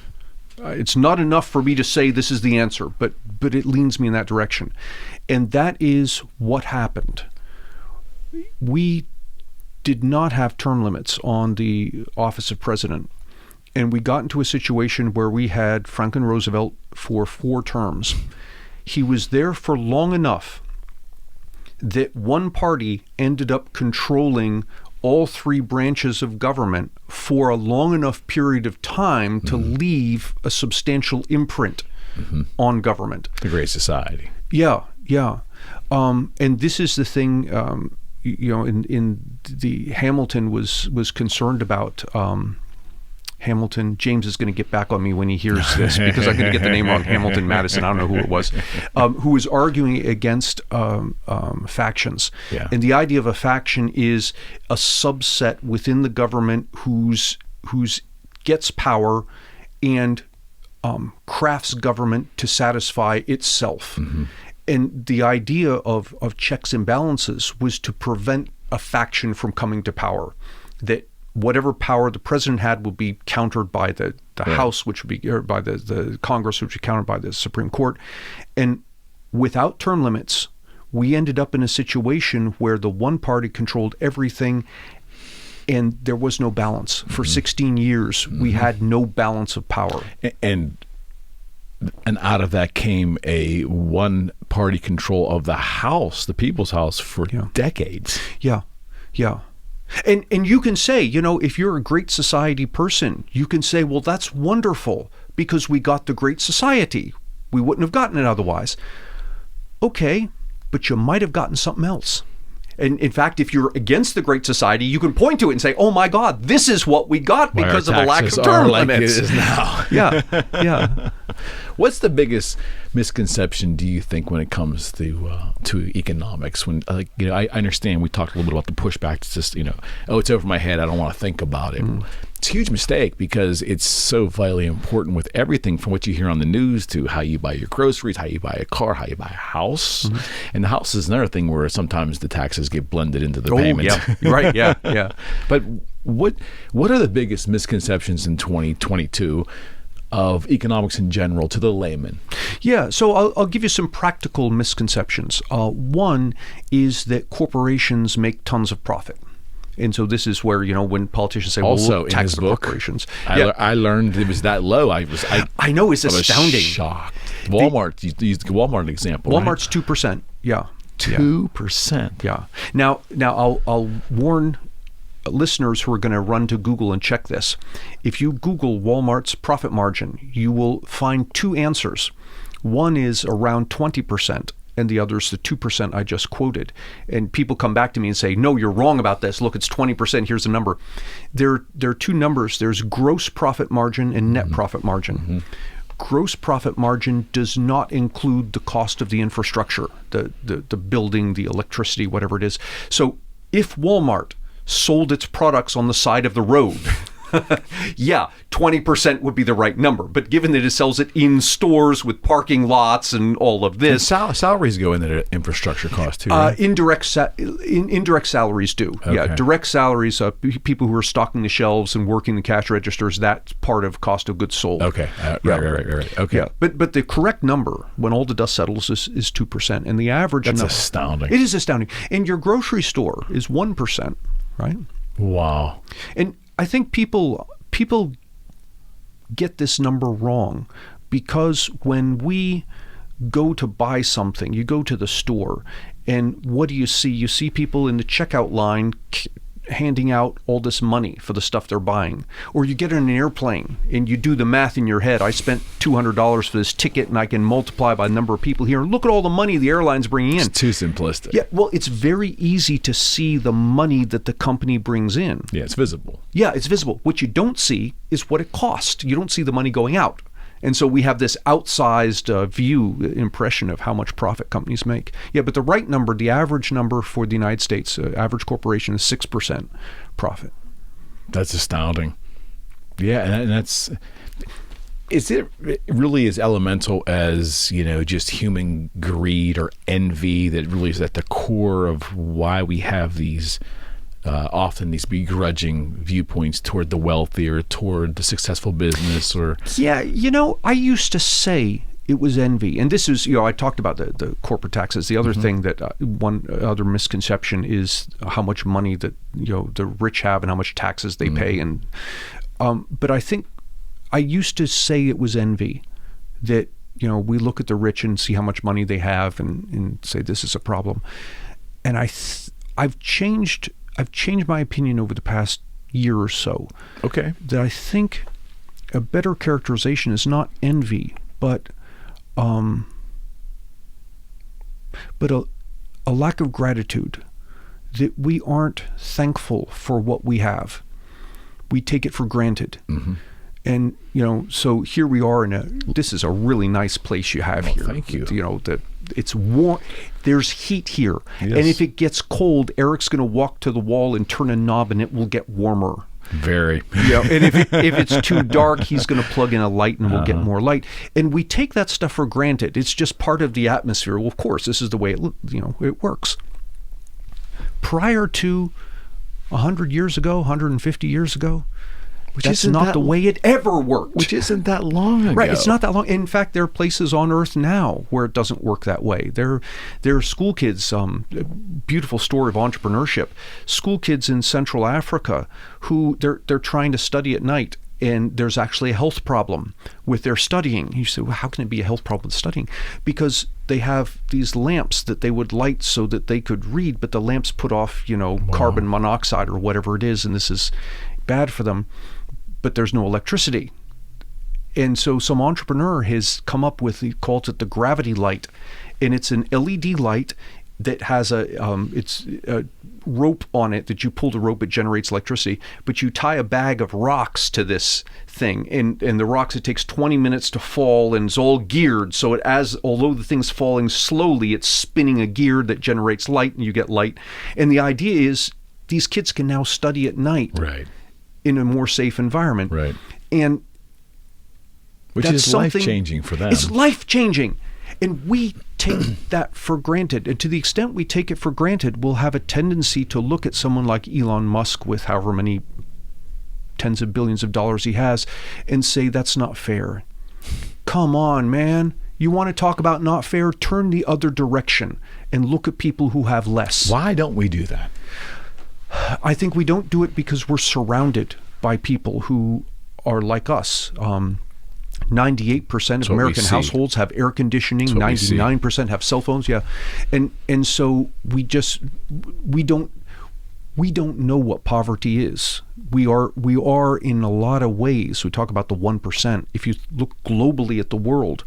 It's not enough for me to say this is the answer, but it leans me in that direction. And that is what happened. We did not have term limits on the office of president. And we got into a situation where we had Franklin Roosevelt for 4 terms. He was there for long enough that one party ended up controlling all 3 branches of government for a long enough period of time to leave a substantial imprint on government. The Great Society. Yeah. And this is the thing, in the Hamilton was concerned about. Hamilton, James is going to get back on me when he hears this because I'm going to get the name wrong. Hamilton, Madison, I don't know who it was, who was arguing against factions. Yeah. And the idea of a faction is a subset within the government who's gets power and crafts government to satisfy itself. And the idea of checks and balances was to prevent a faction from coming to power, that whatever power the president had would be countered by the House, which would be, or by the Congress, which would be countered by the Supreme Court. And without term limits, we ended up in a situation where the one party controlled everything and there was no balance. For 16 years, we had no balance of power. And out of that came a one-party control of the House, the People's House, for decades. Yeah. And you can say, if you're a Great Society person, you can say, well, that's wonderful because we got the Great Society. We wouldn't have gotten it otherwise. Okay, but you might have gotten something else. And in fact, if you're against the Great Society, you can point to it and say, oh my God, this is what we got because of a lack of term limits. It is now. Yeah. What's the biggest misconception, do you think, when it comes to economics? When I understand we talked a little bit about the pushback. It's just it's over my head. I don't want to think about it. It's a huge mistake because it's so vitally important with everything from what you hear on the news to how you buy your groceries, how you buy a car, how you buy a house. And the house is another thing where sometimes the taxes get blended into the payment. Yeah, right. Yeah. But what are the biggest misconceptions in 2022? Of economics in general to the layman? Yeah, so I'll give you some practical misconceptions. One is that corporations make tons of profit. And so this is where, when politicians say, also, we'll tax in the his corporations. I learned it was that low. I know, it's astounding. Was shocked. Walmart, you used the Walmart example. Walmart's 2%. Yeah. 2%. Yeah. Now I'll warn listeners who are going to run to Google and check this. If you Google Walmart's profit margin, you will find 2 answers. One is around 20%, and the other is the 2% I just quoted. And people come back to me and say, no, you're wrong about this. Look, it's 20%. Here's the number. There are 2 numbers. There's gross profit margin and net profit margin. Gross profit margin does not include the cost of the infrastructure, the building, the electricity, whatever it is. So if Walmart sold its products on the side of the road, 20% would be the right number. But given that it sells it in stores with parking lots and all of this, and salaries go into the infrastructure cost too. Right? Indirect salaries do. Okay. Yeah, direct salaries, people who are stocking the shelves and working the cash registers, that's part of cost of goods sold. Okay, right. Okay, yeah. But the correct number, when all the dust settles, is 2%, and the average. That's astounding. It is astounding. And your grocery store is 1%, right? Wow. And I think people get this number wrong because when we go to buy something, you go to the store, and what do you see? You see people in the checkout line handing out all this money for the stuff they're buying. Or you get in an airplane and you do the math in your head. I spent $200 for this ticket and I can multiply by the number of people here. And look at all the money the airline's bringing in. It's too simplistic. Yeah, well, it's very easy to see the money that the company brings in. Yeah, it's visible. Yeah, it's visible. What you don't see is what it costs. You don't see the money going out. And so we have this outsized impression of how much profit companies make. Yeah, but the right number, the average number for the United States, average corporation is 6% profit. That's astounding. Yeah, and that's... Is it really as elemental as, just human greed or envy that really is at the core of why we have these often these begrudging viewpoints toward the wealthy or toward the successful business? Or yeah, I used to say it was envy, and this is I talked about the corporate taxes. The other thing that one other misconception is how much money that the rich have and how much taxes they pay, and but I think I used to say it was envy, that we look at the rich and see how much money they have and say this is a problem. And I've changed my opinion over the past year or so. Okay. That I think a better characterization is not envy, but a lack of gratitude, that we aren't thankful for what we have. We take it for granted. Mm-hmm. And, so here we are this is a really nice place you have here. Thank you. That it's warm. There's heat here. Yes. And if it gets cold, Eric's going to walk to the wall and turn a knob and it will get warmer. Very. And if it's too dark, he's going to plug in a light and we'll get more light. And we take that stuff for granted. It's just part of the atmosphere. Well, of course, this is the way it works. Prior to 100 years ago, 150 years ago, that's not the way it ever worked. Which isn't that long ago. Right, it's not that long. In fact, there are places on Earth now where it doesn't work that way. There are school kids, beautiful story of entrepreneurship, school kids in Central Africa who they're trying to study at night, and there's actually a health problem with their studying. You say, well, how can it be a health problem with studying? Because they have these lamps that they would light so that they could read, but the lamps put off, carbon monoxide or whatever it is, and this is bad for them. But there's no electricity. And so some entrepreneur has come up with, he calls it the gravity light. And it's an LED light that has it's a rope on it that you pull the rope, it generates electricity. But you tie a bag of rocks to this thing. And the rocks, it takes 20 minutes to fall, and it's all geared. So although the thing's falling slowly, it's spinning a gear that generates light, and you get light. And the idea is these kids can now study at night. Right. In a more safe environment. Right. And which is life-changing for them. It's life-changing. And we take that for granted. And to the extent we take it for granted, we'll have a tendency to look at someone like Elon Musk with however many tens of billions of dollars he has and say, that's not fair. Come on, man. You want to talk about not fair? Turn the other direction and look at people who have less. Why don't we do that? I think we don't do it because we're surrounded by people who are like us. 98% of American households have air conditioning. 99% have cell phones. Yeah, and so we don't know what poverty is. We are in a lot of ways. We talk about the 1%. If you look globally at the world,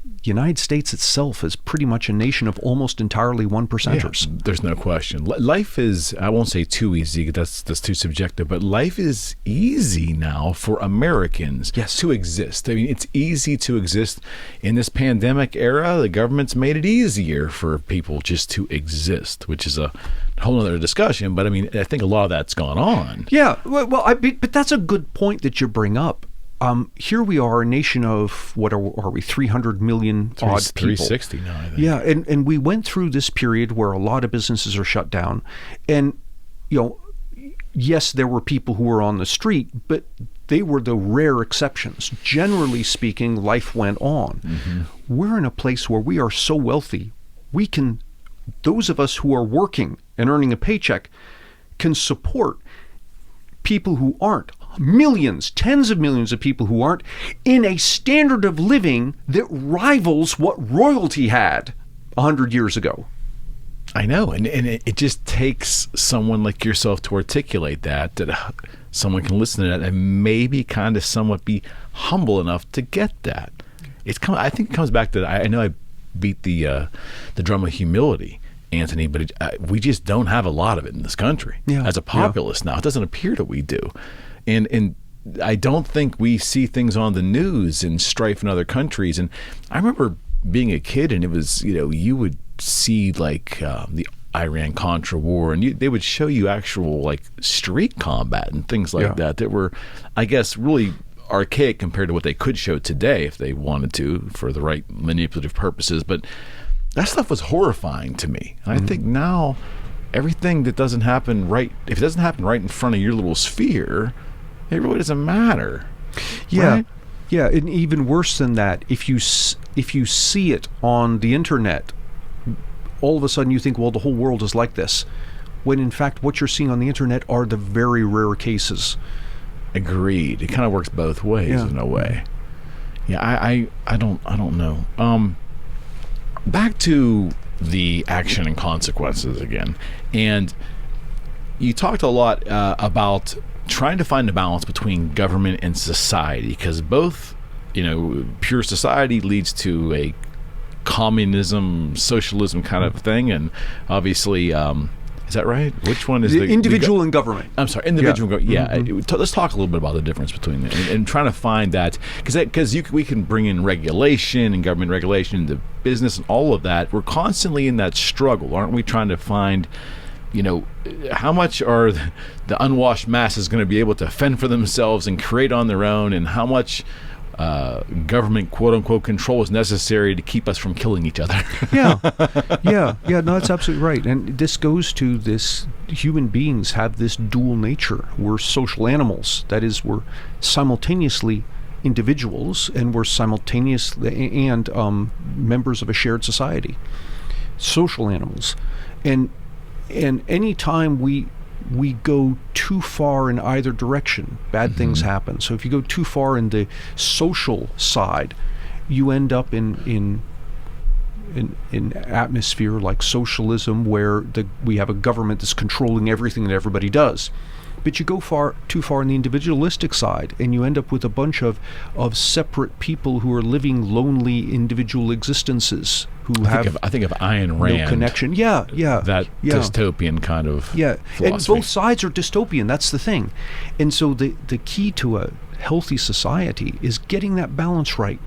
the United States itself is pretty much a nation of almost entirely 1%ers. Yeah, there's no question. Life is, I won't say too easy, that's too subjective, but life is easy now for Americans to exist. I mean, it's easy to exist in this pandemic era. The government's made it easier for people just to exist, which is a whole other discussion. But I mean, I think a lot of that's gone on. Yeah, but that's a good point that you bring up. Here we are, a nation of, what are we, 300 million odd people. 360 now, I think. Yeah, and we went through this period where a lot of businesses are shut down. And, yes, there were people who were on the street, but they were the rare exceptions. Generally speaking, life went on. Mm-hmm. We're in a place where we are so wealthy, those of us who are working and earning a paycheck can support people who aren't. Millions, tens of millions of people who aren't, in a standard of living that rivals what royalty had 100 years ago. I know, and it just takes someone like yourself to articulate that someone can listen to that and maybe kind of somewhat be humble enough to get that. I think it comes back to, I know I beat the drum of humility, Antony, but we just don't have a lot of it in this country. Yeah, as a populace now. It doesn't appear that we do. And I don't think we see things on the news and strife in other countries. And I remember being a kid, and it was, you would see like the Iran-Contra war, and they would show you actual like street combat and things like that were, I guess, really archaic compared to what they could show today if they wanted to for the right manipulative purposes. But that stuff was horrifying to me. And I think now everything that doesn't happen right, if it doesn't happen right in front of your little sphere, it really doesn't matter. Yeah. Right? Yeah, and even worse than that, if you see it on the internet, all of a sudden you think, well, the whole world is like this, when in fact what you're seeing on the internet are the very rare cases. Agreed. It kind of works both ways in a way. Yeah, I don't know. Back to the action and consequences again, and you talked a lot about trying to find a balance between government and society, because both, pure society leads to a communism, socialism kind of thing, and obviously, is that right? Which one is the individual and government? I'm sorry, individual. Let's talk a little bit about the difference between them and trying to find that, because we can bring in regulation and government regulation into business and all of that. We're constantly in that struggle, aren't we? Trying to find, how much are the unwashed masses going to be able to fend for themselves and create on their own, and how much government quote-unquote control is necessary to keep us from killing each other. No, that's absolutely right. And this goes to this, human beings have this dual nature. We're social animals. That is, we're simultaneously individuals, and we're simultaneously and members of a shared society. Social animals. And any time we go too far in either direction, bad things happen. So if you go too far in the social side, you end up in atmosphere like socialism, where we have a government that's controlling everything that everybody does. But you go too far in the individualistic side, and you end up with a bunch of separate people who are living lonely individual existences who I think of Ayn Rand. No connection. That dystopian kind of philosophy. And both sides are dystopian. That's the thing. And so the key to a healthy society is getting that balance right.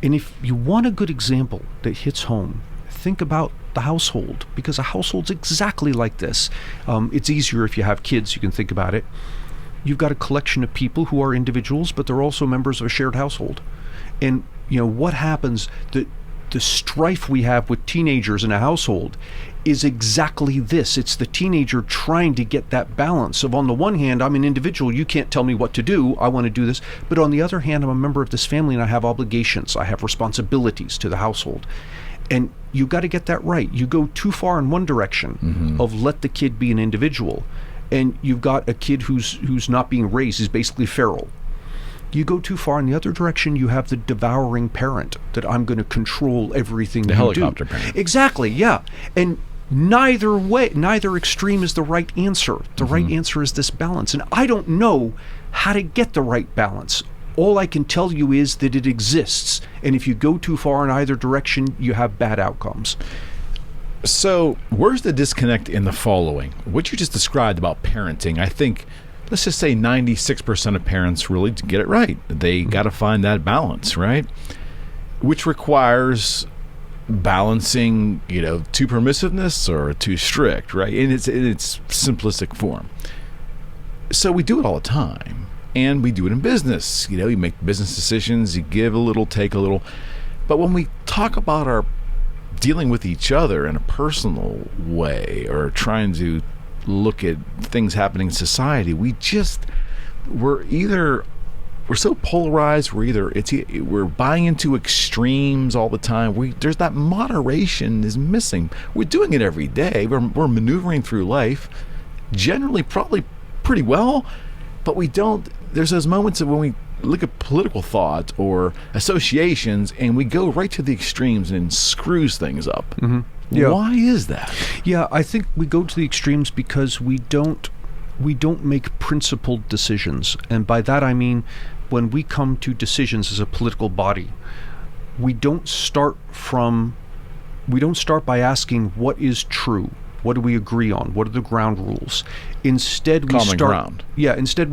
And if you want a good example that hits home, think about the household, because a household's exactly like this. It's easier if you have kids, you can think about it. You've got a collection of people who are individuals, but they're also members of a shared household. And what happens, the strife we have with teenagers in a household is exactly this. It's the teenager trying to get that balance of, on the one hand, I'm an individual, you can't tell me what to do, I want to do this. But on the other hand, I'm a member of this family and I have obligations, I have responsibilities to the household. And you've got to get that right. You go too far in one direction of let the kid be an individual, and you've got a kid who's not being raised, is basically feral. You go too far in the other direction, you have the devouring parent, that I'm going to control everything the you helicopter do. parent. Exactly, yeah. And neither extreme is the right answer. The right answer is this balance. And I don't know how to get the right balance. All I can tell you is that it exists, and if you go too far in either direction, you have bad outcomes. So where's the disconnect in the following? What you just described about parenting, I think, let's just say 96% of parents really get it right. They got to find that balance, right? Which requires balancing, too permissiveness or too strict, right? In its simplistic form. So we do it all the time. And we do it in business. You make business decisions, you give a little, take a little. But when we talk about our dealing with each other in a personal way, or trying to look at things happening in society, we're so polarized. We're buying into extremes all the time. There's that moderation is missing. We're doing it every day. We're maneuvering through life, generally probably pretty well, but we don't. There's those moments of when we look at political thought or associations, and we go right to the extremes and it screws things up. Yeah. Why is that? Yeah, I think we go to the extremes because we don't make principled decisions. And by that I mean, when we come to decisions as a political body, we don't start by asking what is true. What do we agree on? What are the ground rules? Instead, we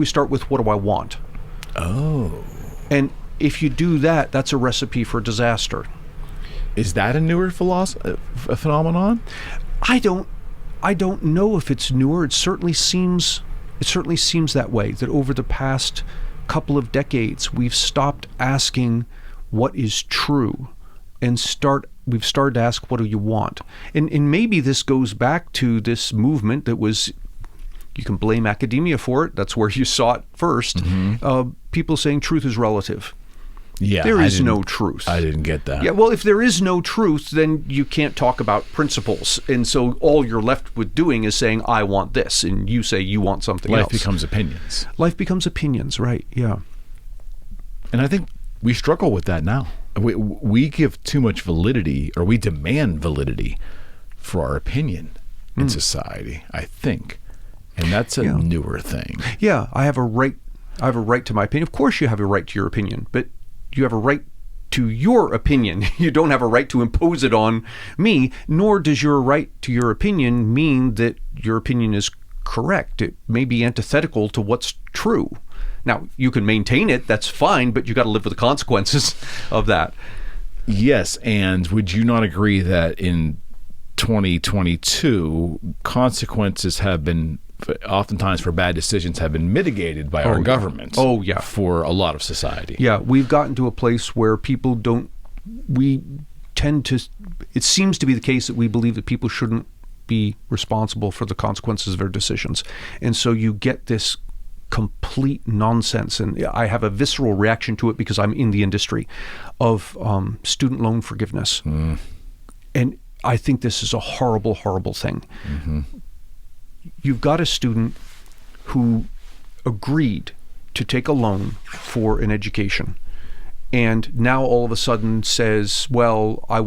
start with what do I want? Oh. And if you do that, that's a recipe for disaster. Is that a newer phenomenon? I don't know if it's newer. It certainly seems that way, that over the past couple of decades we've stopped asking what is true and we've started to ask, what do you want? And maybe this goes back to this movement that was, you can blame academia for it, that's where you saw it first, people saying truth is relative. Yeah, there is no truth. I didn't get that. Yeah, well, if there is no truth, then you can't talk about principles. And so all you're left with doing is saying, I want this, and you say you want something else. Life becomes opinions. Life becomes opinions, right, yeah. And I think we struggle with that now. We give too much validity, or we demand validity for our opinion in society, I think. And that's a newer thing. Yeah, I have a right to my opinion. Of course you have a right to your opinion, but you have a right to your opinion. You don't have a right to impose it on me, nor does your right to your opinion mean that your opinion is correct. It may be antithetical to what's true. Now, you can maintain it, that's fine, but you got to live with the consequences of that. Yes, and would you not agree that in 2022, consequences have been, oftentimes for bad decisions, have been mitigated by our government. Oh, yeah. For a lot of society. Yeah, we've gotten to a place where we tend to, it seems to be the case that we believe that people shouldn't be responsible for the consequences of their decisions. And so you get this complete nonsense, and I have a visceral reaction to it because I'm in the industry of student loan forgiveness. And I think this is a horrible, horrible thing. You've got a student who agreed to take a loan for an education, and now all of a sudden says, well, I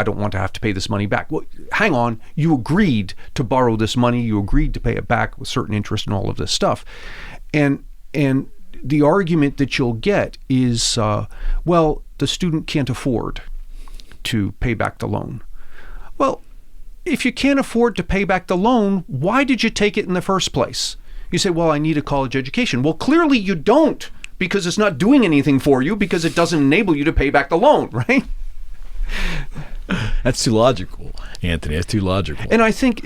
don't want to have to pay this money back. Well, hang on, you agreed to borrow this money, you agreed to pay it back with certain interest and all of this stuff. And the argument that you'll get is, well, the student can't afford to pay back the loan. Well, if you can't afford to pay back the loan, why did you take it in the first place? You say, well, I need a college education. Well, clearly you don't, because it's not doing anything for you, because it doesn't enable you to pay back the loan, right? That's too logical, Anthony. That's too logical. And I think,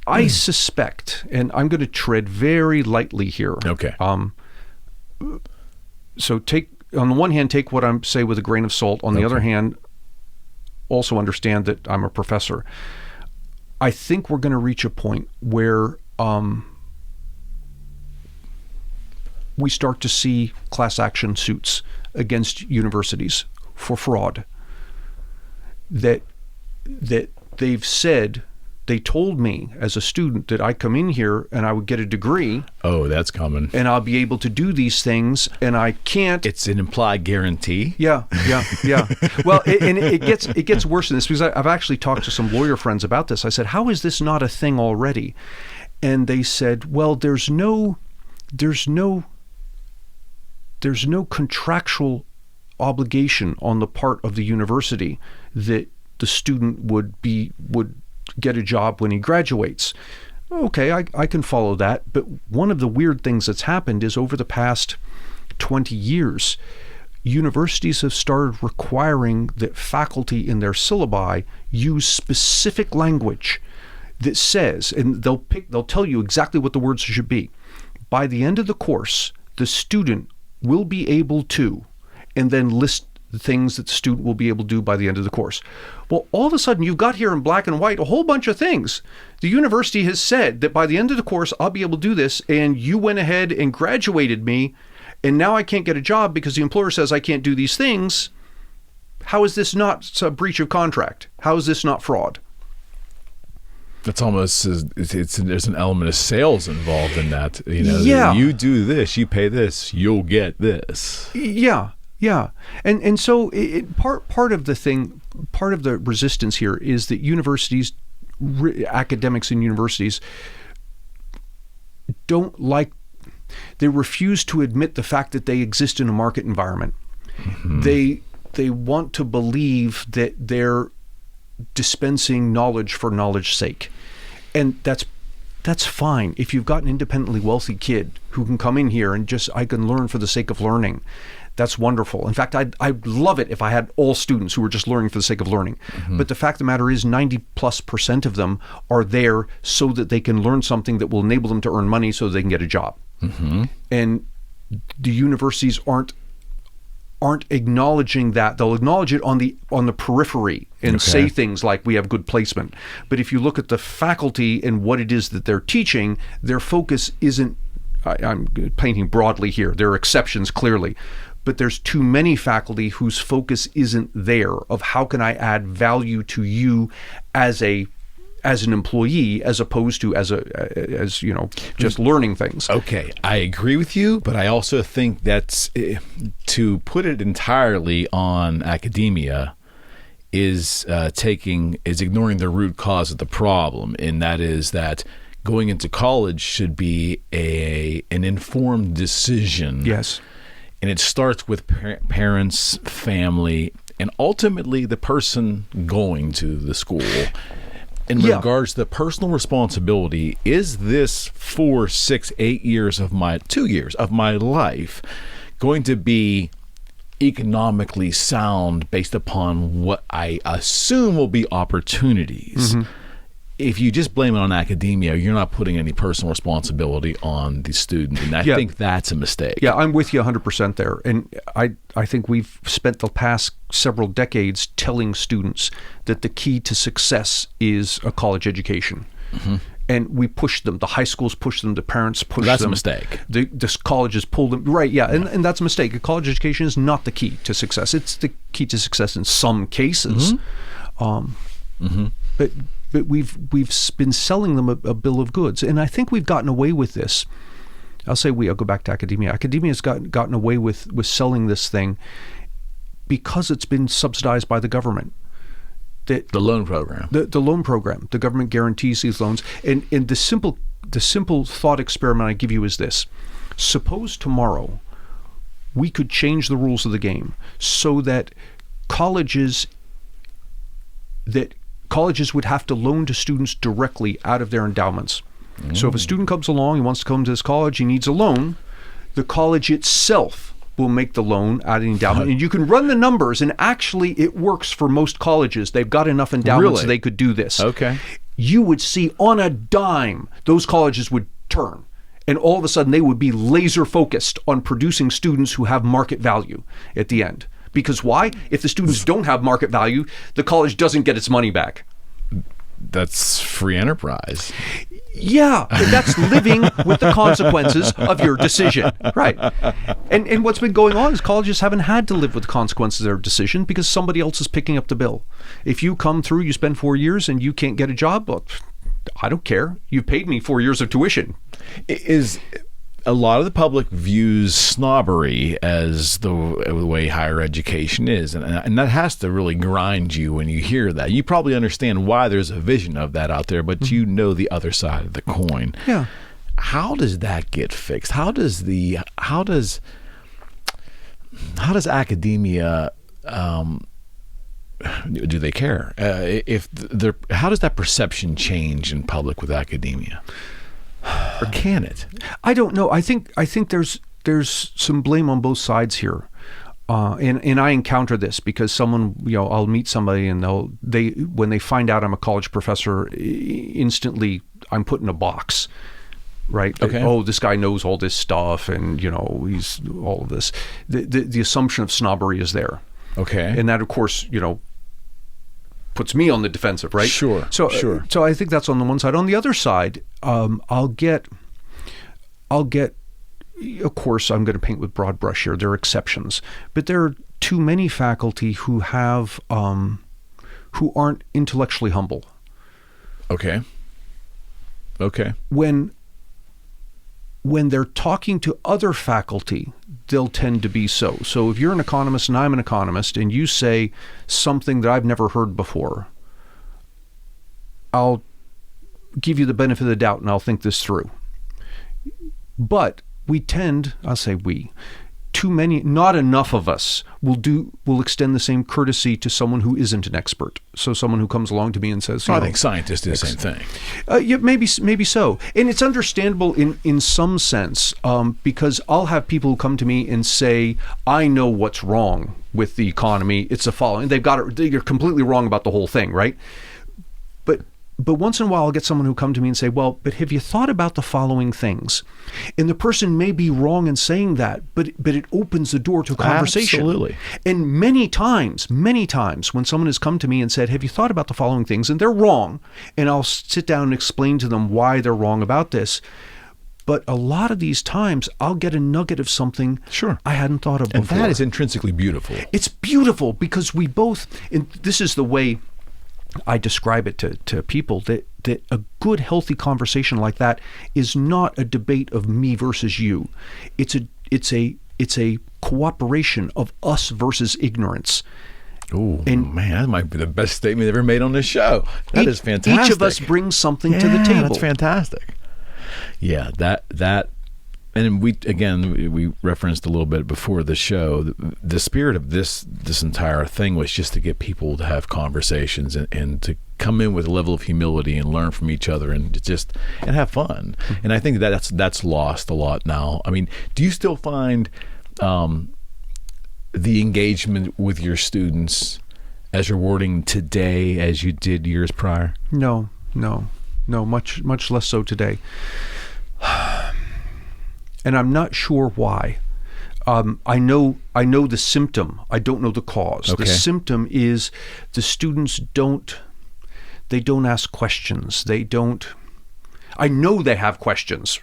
I suspect, and I'm going to tread very lightly here. Okay. So on the one hand, take what I say with a grain of salt. On the other hand, also understand that I'm a professor. I think we're going to reach a point where we start to see class action suits against universities for fraud. That they've said, they told me as a student that I come in here and I would get a degree. Oh, that's common. And I'll be able to do these things, and I can't. It's an implied guarantee. Yeah. Well, it gets worse than this, because I've actually talked to some lawyer friends about this. I said, how is this not a thing already? And they said, well, there's no contractual obligation on the part of the university that the student would get a job when he graduates. Okay, I can follow that. But one of the weird things that's happened is over the past 20 years, universities have started requiring that faculty in their syllabi use specific language that says, and they'll tell you exactly what the words should be. By the end of the course, the student will be able to, and then list the things that the student will be able to do by the end of the course. Well, all of a sudden, you've got here in black and white a whole bunch of things. The university has said that by the end of the course, I'll be able to do this, and you went ahead and graduated me, and now I can't get a job because the employer says I can't do these things. How is this not a breach of contract? How is this not fraud? It's almost, there's an element of sales involved in that. Yeah. You do this, you pay this, you'll get this. Yeah. And so part of the resistance here is that universities, academics in universities, they refuse to admit the fact that they exist in a market environment. They want to believe that they're dispensing knowledge for knowledge's sake. And that's That's fine. If you've got an independently wealthy kid who can come in here and I can learn for the sake of learning, that's wonderful. In fact, I'd love it if I had all students who were just learning for the sake of learning. But the fact of the matter is 90+% of them are there so that they can learn something that will enable them to earn money so they can get a job. And the universities aren't acknowledging that. They'll acknowledge it on the periphery and say things like we have good placement. But if you look at the faculty and what it is that they're teaching, their focus isn't, I'm painting broadly here, there are exceptions clearly, but there's too many faculty whose focus isn't there of how can I add value to you as an employee, as opposed to as just learning things. Okay, I agree with you, but I also think that's to put it entirely on academia is ignoring the root cause of the problem, and that is that going into college should be an informed decision. Yes. And it starts with parents, family, and ultimately the person going to the school. In regards to the personal responsibility, is this 4, 6, 8 years of 2 years of my life going to be economically sound based upon what I assume will be opportunities? If you just blame it on academia, you're not putting any personal responsibility on the student, and I think that's a mistake. Yeah, I'm with you 100% there. And I think we've spent the past several decades telling students that the key to success is a college education. And we push them. The high schools push them. The parents push them. That's a mistake. The colleges pull them. Right, yeah. And that's a mistake. A college education is not the key to success. It's the key to success in some cases. But we've been selling them a bill of goods, and I think we've gotten away with this. I'll go back to academia. Academia has gotten away with selling this thing because it's been subsidized by the government. The loan program. The loan program. The government guarantees these loans, and the simple thought experiment I give you is this: suppose tomorrow we could change the rules of the game so that colleges would have to loan to students directly out of their endowments. So if a student comes along, he wants to come to this college, he needs a loan, the college itself will make the loan out of the endowment. And you can run the numbers, and actually it works for most colleges. They've got enough endowments so they could do this. Okay. You would see on a dime, those colleges would turn. And all of a sudden they would be laser focused on producing students who have market value at the end. Because why? If the students don't have market value, the college doesn't get its money back. That's free enterprise. Yeah, that's living with the consequences of your decision, right? And what's been going on is colleges haven't had to live with the consequences of their decision because somebody else is picking up the bill. If you come through, you spend 4 years and you can't get a job, well, I don't care. You've paid me 4 years of tuition. Is a lot of the public views snobbery as the way higher education is, and that has to really grind you when you hear that. You probably understand why there's a vision of that out there, but you know the other side of the coin. Yeah. How does that get fixed? How does academia do they care? How does that perception change in public with academia? Or can it? I don't know. I think there's some blame on both sides here, and I encounter this because someone, I'll meet somebody and when they find out I'm a college professor, instantly I'm put in a box, right? Okay. Oh, this guy knows all this stuff, and he's all of this. The assumption of snobbery is there. Okay. And that, of course, puts me on the defensive, right? Sure. So I think that's on the one side. On the other side, I'll get. Of course, I'm going to paint with broad brush here. There are exceptions, but there are too many faculty who aren't intellectually humble. Okay. When they're talking to other faculty, they'll tend to be so. So if you're an economist and I'm an economist and you say something that I've never heard before, I'll give you the benefit of the doubt and I'll think this through. But we tend, I'll say we, not enough of us will extend the same courtesy to someone who isn't an expert. So someone who comes along to me and says, I think scientists do the same thing. Yeah, maybe so. And it's understandable in some sense, because I'll have people who come to me and say, I know what's wrong with the economy. It's the following. They're completely wrong about the whole thing, right? But once in a while, I'll get someone who come to me and say, well, but have you thought about the following things? And the person may be wrong in saying that, but it opens the door to a conversation. Absolutely. And many times, when someone has come to me and said, have you thought about the following things? And they're wrong. And I'll sit down and explain to them why they're wrong about this. But a lot of these times, I'll get a nugget of something I hadn't thought of before. And that is intrinsically beautiful. It's beautiful because we both, and this is the way I describe it to people, that a good, healthy conversation like that is not a debate of me versus you. It's a cooperation of us versus ignorance. Oh, man, that might be the best statement ever made on this show. That is fantastic. Each of us brings something to the table. That's fantastic. Yeah, that. And we referenced a little bit before the show, the spirit of this entire thing was just to get people to have conversations and to come in with a level of humility and learn from each other and have fun. And I think that's lost a lot now. I mean, do you still find the engagement with your students as rewarding today as you did years prior? No, much less so today. And I'm not sure why. I know the symptom. I don't know the cause. Okay. The symptom is the students don't ask questions. I know they have questions.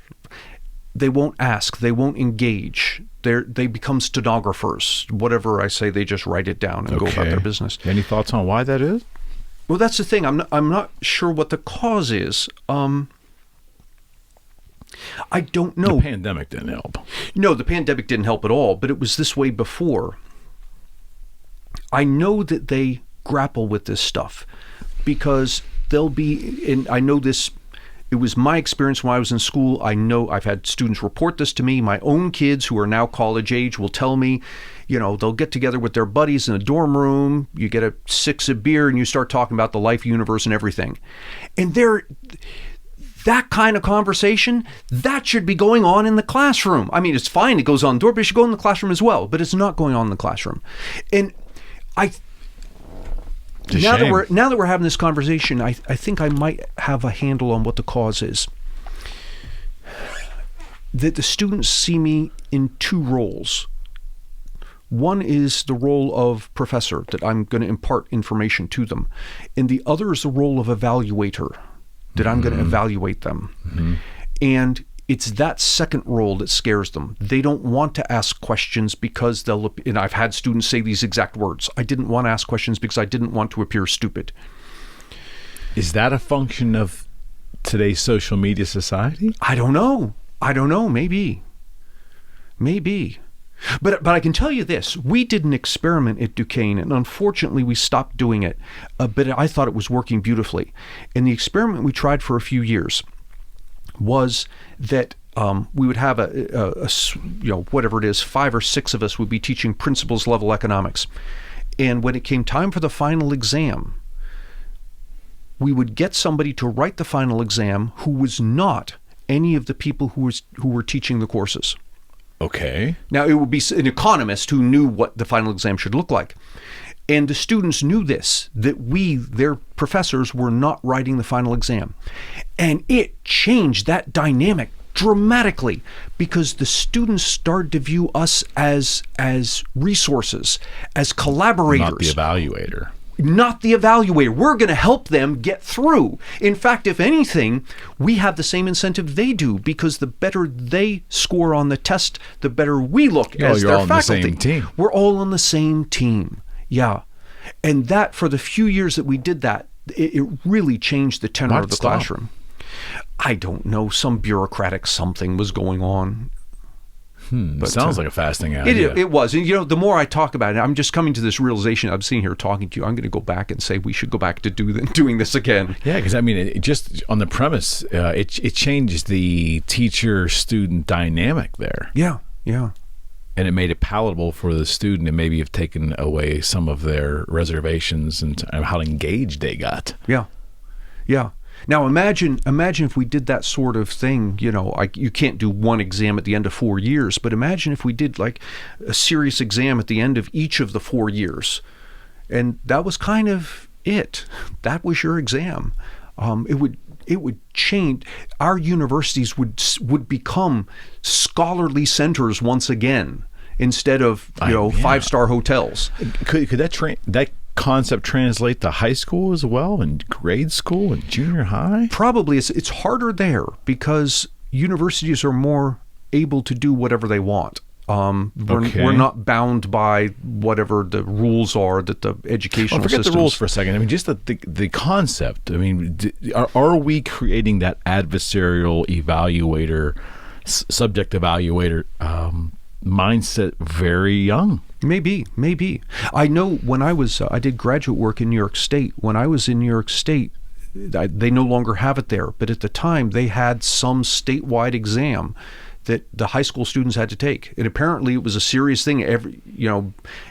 They won't ask. They won't engage. They become stenographers. Whatever I say, they just write it down and go about their business. Any thoughts on why that is? Well, that's the thing. I'm not sure what the cause is. I don't know. The pandemic didn't help. No, the pandemic didn't help at all, but it was this way before. I know that they grapple with this stuff because they'll be, and I know this, it was my experience when I was in school. I know I've had students report this to me. My own kids who are now college age will tell me, they'll get together with their buddies in a dorm room, you get a 6 of beer and you start talking about the life, universe, and everything. And that kind of conversation, that should be going on in the classroom. I mean, it's fine, it goes on the door, but it should go in the classroom as well. But it's not going on in the classroom. And now that we're having this conversation, I think I might have a handle on what the cause is. That the students see me in 2 roles. One is the role of professor, that I'm going to impart information to them. And the other is the role of evaluator, that I'm going to evaluate them. Mm-hmm. And it's that second role that scares them. They don't want to ask questions because and I've had students say these exact words, I didn't want to ask questions because I didn't want to appear stupid. Is that a function of today's social media society? I don't know. Maybe. But I can tell you this, we did an experiment at Duquesne, and unfortunately we stopped doing it, but I thought it was working beautifully. And the experiment we tried for a few years was that we would have a whatever it is, 5 or 6 of us would be teaching principles level economics. And when it came time for the final exam, we would get somebody to write the final exam who was not any of the people who were teaching the courses. Okay. Now, it would be an economist who knew what the final exam should look like. And the students knew this, that their professors, were not writing the final exam. And it changed that dynamic dramatically because the students started to view us as resources, as collaborators. Not the evaluator. Not the evaluator. We're going to help them get through. In fact, if anything, we have the same incentive they do because the better they score on the test, the better we look as their all faculty. On the same team. We're all on the same team. Yeah. And that, for the few years that we did that, it really changed the tenor of the classroom. I don't know. Some bureaucratic something was going on. But sounds like a fascinating idea. It was. And, the more I talk about it, I'm just coming to this realization. I'm sitting here talking to you. I'm going to go back and say we should go back to doing this again. Yeah, because, I mean, it just on the premise, it changes the teacher-student dynamic there. Yeah. and it made it palatable for the student, and maybe have taken away some of their reservations and how engaged they got. Yeah. Yeah. Now imagine if we did that sort of thing, like you can't do one exam at the end of 4 years, but imagine if we did like a serious exam at the end of each of the 4 years. And that was kind of it. That was your exam. It would change. Our universities would become scholarly centers once again, instead of 5-star hotels. Could that concept translate to high school as well, and grade school and junior high? Probably. It's harder there because universities are more able to do whatever they want. We're not bound by whatever the rules are that the educational forget systems. the rules for a second. I mean, just the concept. I mean, are we creating that adversarial evaluator, subject evaluator mindset very young? Maybe. I know when I did graduate work in New York State. When I was in New York State, they no longer have it there. But at the time, they had some statewide exam that the high school students had to take. And apparently it was a serious thing.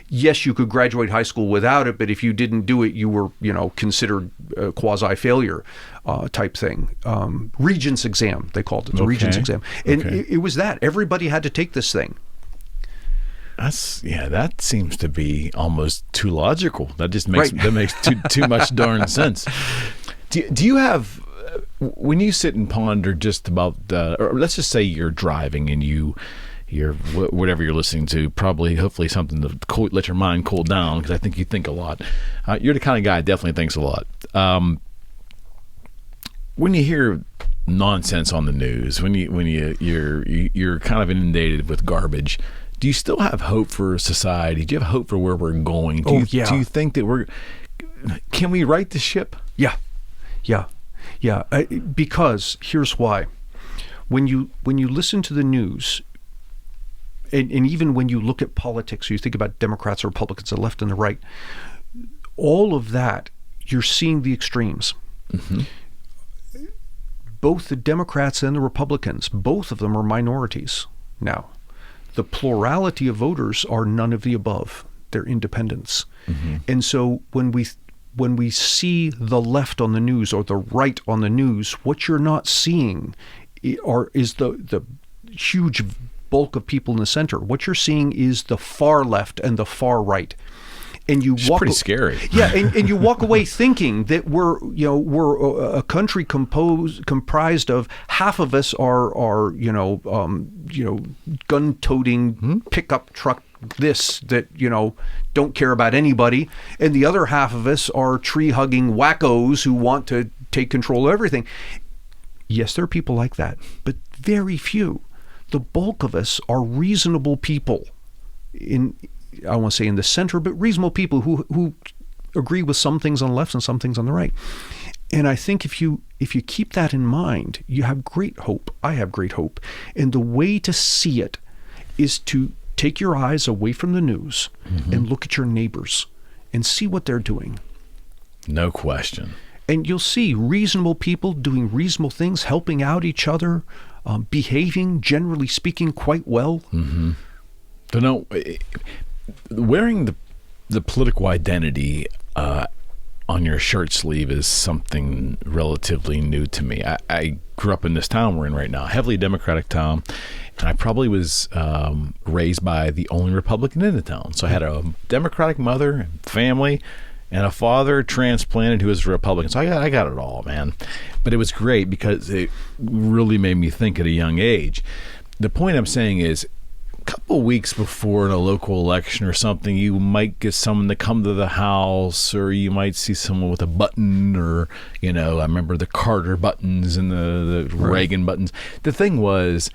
Yes, you could graduate high school without it, but if you didn't do it, you were, considered a quasi-failure type thing. Regents exam, they called it, the Regents exam. And it was that. Everybody had to take this thing. That seems to be almost too logical. That just makes too much darn sense. Do you have, when you sit and ponder just about or let's just say you're driving and you're whatever you're listening to, hopefully something to let your mind cool down, because I think you think a lot. You're the kind of guy that definitely thinks a lot. When you hear nonsense on the news, when you're kind of inundated with garbage, do you still have hope for society? Do you have hope for where we're going? Do you think that can we right the ship? Yeah. Because here's why. When you listen to the news, and even when you look at politics, you think about Democrats or Republicans, the left and the right, all of that, you're seeing the extremes. Mm-hmm. Both the Democrats and the Republicans, both of them are minorities now. The plurality of voters are none of the above. They're independents. Mm-hmm. And so when we see the left on the news or the right on the news, what you're not seeing is the huge bulk of people in the center. What you're seeing is the far left and the far right. And it's pretty scary. Yeah, and you walk away thinking that we're a country comprised of half of us are gun-toting pickup truck that don't care about anybody, and the other half of us are tree-hugging wackos who want to take control of everything. Yes, there are people like that, but very few. The bulk of us are reasonable people I won't say in the center, but reasonable people who agree with some things on the left and some things on the right. And I think if you keep that in mind, you have great hope. I have great hope. And the way to see it is to take your eyes away from the news and look at your neighbors and see what they're doing. No question. And you'll see reasonable people doing reasonable things, helping out each other, behaving, generally speaking, quite well. Mm-hmm. Don't know. Wearing the political identity on your shirt sleeve is something relatively new to me. I grew up in this town we're in right now, a heavily Democratic town, and I probably was raised by the only Republican in the town. So I had a Democratic mother and family, and a father transplanted who was a Republican. So I got it all, man. But it was great because it really made me think at a young age. The point I'm saying is, couple weeks before a local election or something, you might get someone to come to the house, or you might see someone with a button, or I remember the Carter buttons and the Reagan buttons. The thing was,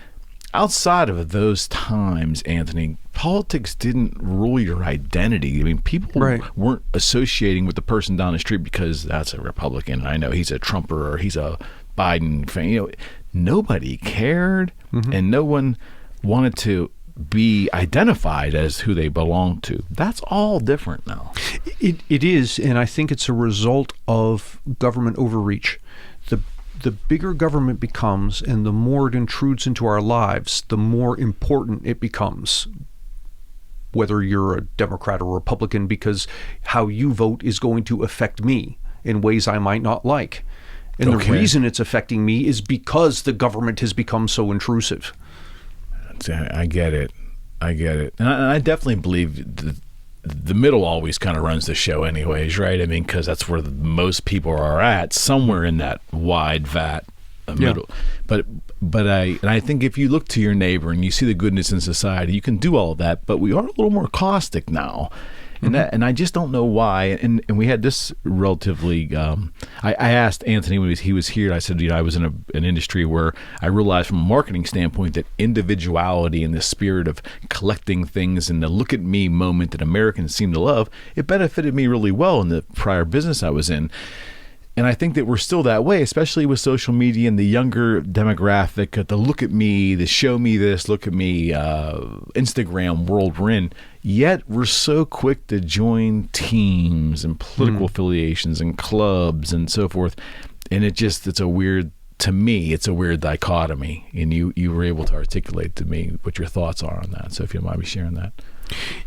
outside of those times, Anthony, politics didn't rule your identity. I mean, people weren't associating with the person down the street because that's a Republican. I know he's a Trumper or he's a Biden fan. Nobody cared, and no one wanted to be identified as who they belong to. That's all different now. It is, and I think it's a result of government overreach. The bigger government becomes and the more it intrudes into our lives, the more important it becomes. whether you're a Democrat or Republican, because how you vote is going to affect me in ways I might not like. And the reason it's affecting me is because the government has become so intrusive. I get it. And I definitely believe the middle always kind of runs the show anyways, right? I mean, because that's where most people are at, somewhere in that wide vat middle. But I think if you look to your neighbor and you see the goodness in society, you can do all of that. But we are a little more caustic now. And I just don't know why. And we had this relatively. I asked Antony when he was here. I said, I was in an industry where I realized from a marketing standpoint that individuality and the spirit of collecting things and the look at me moment that Americans seem to love, it benefited me really well in the prior business I was in. And I think that we're still that way, especially with social media and the younger demographic, the look at me, the show me this, look at me, Instagram world we're in. Yet we're so quick to join teams and political affiliations and clubs and so forth. And it's a weird, to me, it's a weird dichotomy. And you were able to articulate to me what your thoughts are on that. So if you don't mind me sharing that.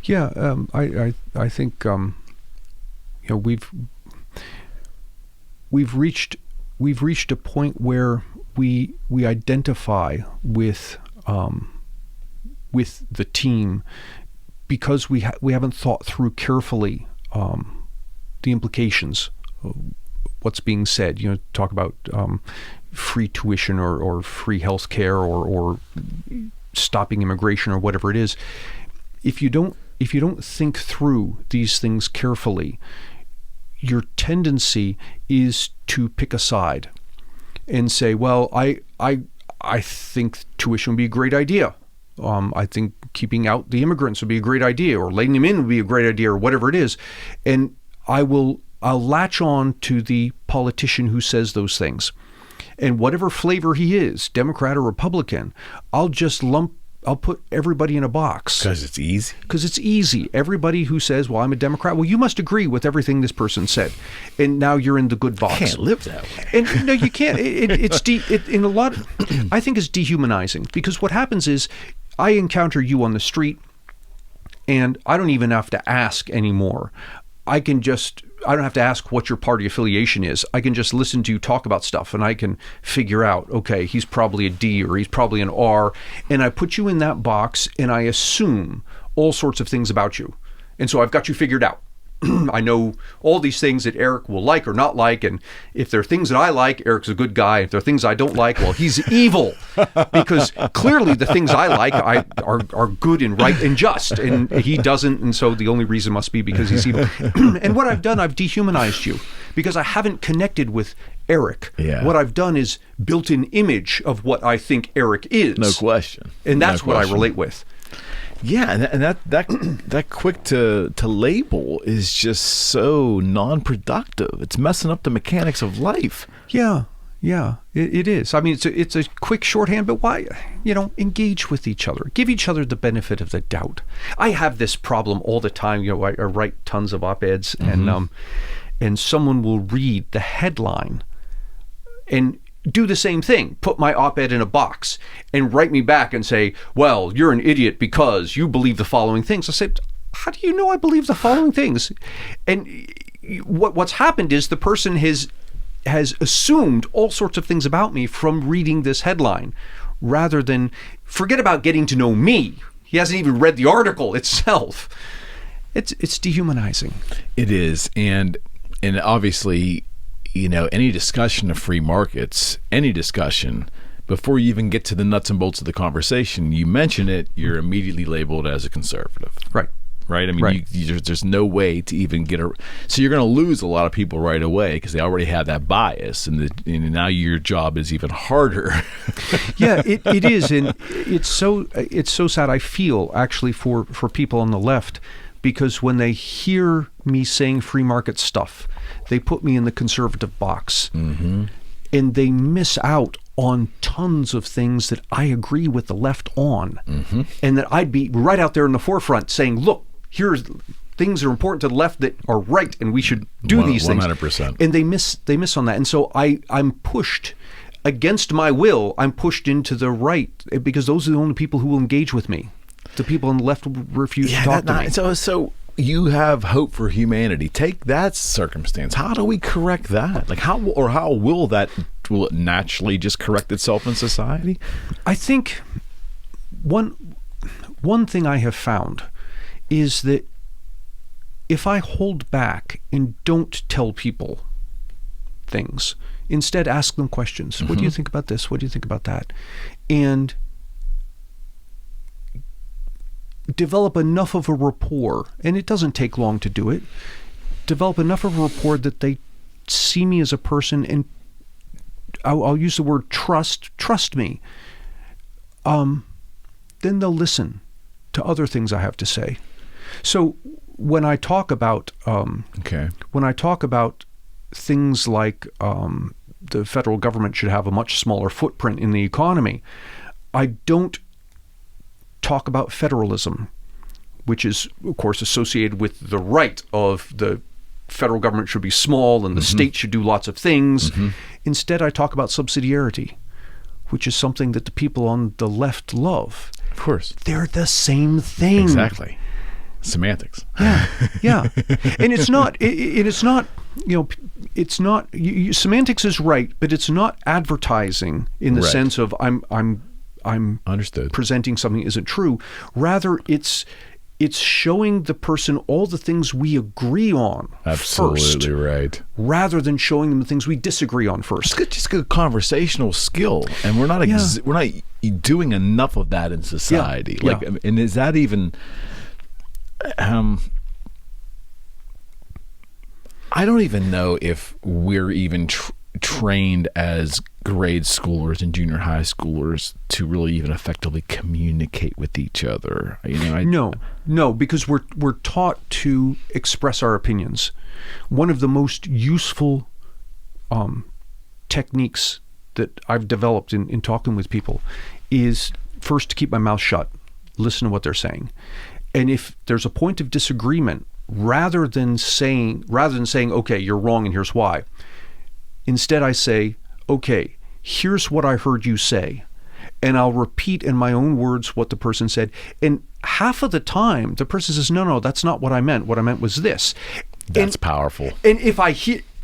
Yeah, I think we've reached a point where we identify with the team because we haven't thought through carefully the implications of what's being said. Talk about free tuition or free health care or stopping immigration or whatever it is. If you don't think through these things carefully, your tendency is to pick a side and say, well, I think tuition would be a great idea. I think keeping out the immigrants would be a great idea, or letting them in would be a great idea, or whatever it is. And I'll latch on to the politician who says those things. And whatever flavor he is, Democrat or Republican, I'll put everybody in a box. Because it's easy? Because it's easy. Everybody who says, well, I'm a Democrat, well, you must agree with everything this person said. And now you're in the good box. You can't live that way. And no, you can't. I think it's dehumanizing, because what happens is I encounter you on the street and I don't even have to ask anymore. I don't have to ask what your party affiliation is. I can just listen to you talk about stuff and I can figure out, okay, he's probably a D or he's probably an R. And I put you in that box and I assume all sorts of things about you. And so I've got you figured out. I know all these things that Eric will like or not like. And if there are things that I like, Eric's a good guy. If there are things I don't like, well, he's evil. Because clearly the things I like are good and right and just. And he doesn't. And so the only reason must be because he's evil. And what I've done, I've dehumanized you because I haven't connected with Eric. Yeah. What I've done is built an image of what I think Eric is. No question. And that's what I relate with. Yeah, and that quick to label is just so non-productive. It's messing up the mechanics of life. Yeah, it is. I mean, it's a quick shorthand, but why? Engage with each other. Give each other the benefit of the doubt. I have this problem all the time. I write tons of op-eds, and someone will read the headline and do the same thing, put my op-ed in a box and write me back and say, well, you're an idiot because you believe the following things. I said, how do you know I believe the following things? And what's happened is the person has assumed all sorts of things about me from reading this headline, rather than forget about getting to know me. He hasn't even read the article itself. It's dehumanizing. It is. And obviously, any discussion of free markets, any discussion, before you even get to the nuts and bolts of the conversation, you mention it, you're immediately labeled as a conservative. Right. I mean, there's no way to even so you're going to lose a lot of people right away because they already have that bias, and now your job is even harder. Yeah, it is, and it's so sad. I feel actually for people on the left, because when they hear me saying free market stuff, they put me in the conservative box, and they miss out on tons of things that I agree with the left on, and that I'd be right out there in the forefront saying, look, here's things that are important to the left that are right, and we should do these things. 100%. And they miss on that. And so I'm pushed against my will. I'm pushed into the right because those are the only people who will engage with me. The people on the left refuse to talk to me. So you have hope for humanity. Take that circumstance. How do we correct that? Like how will it naturally just correct itself in society? I think one thing I have found is that if I hold back and don't tell people things, instead ask them questions. Mm-hmm. What do you think about this? What do you think about that? And develop enough of a rapport, and it doesn't take long to do it, develop enough of a rapport that they see me as a person, and I'll use the word trust me. Then they'll listen to other things I have to say. So when I talk about things like the federal government should have a much smaller footprint in the economy, I don't talk about federalism, which is, of course, associated with the right of the federal government should be small and the state should do lots of things. Mm-hmm. Instead, I talk about subsidiarity, which is something that the people on the left love. Of course. They're the same thing. Exactly. Semantics. Yeah. And it's not, semantics is right, but it's not advertising in the sense of I'm understood presenting something that isn't true. Rather, it's showing the person all the things we agree on Absolutely first, right. rather than showing them the things we disagree on first. It's just a conversational skill, and we're not doing enough of that in society. And is that even? I don't even know if we're even trained as grade schoolers and junior high schoolers to really even effectively communicate with each other. No, because we're taught to express our opinions. One of the most useful techniques that I've developed in talking with people is first to keep my mouth shut, listen to what they're saying. And if there's a point of disagreement, rather than saying, okay, you're wrong and here's why, instead I say, okay, here's what I heard you say. And I'll repeat in my own words what the person said. And half of the time, the person says, no, that's not what I meant. What I meant was this. That's powerful. And if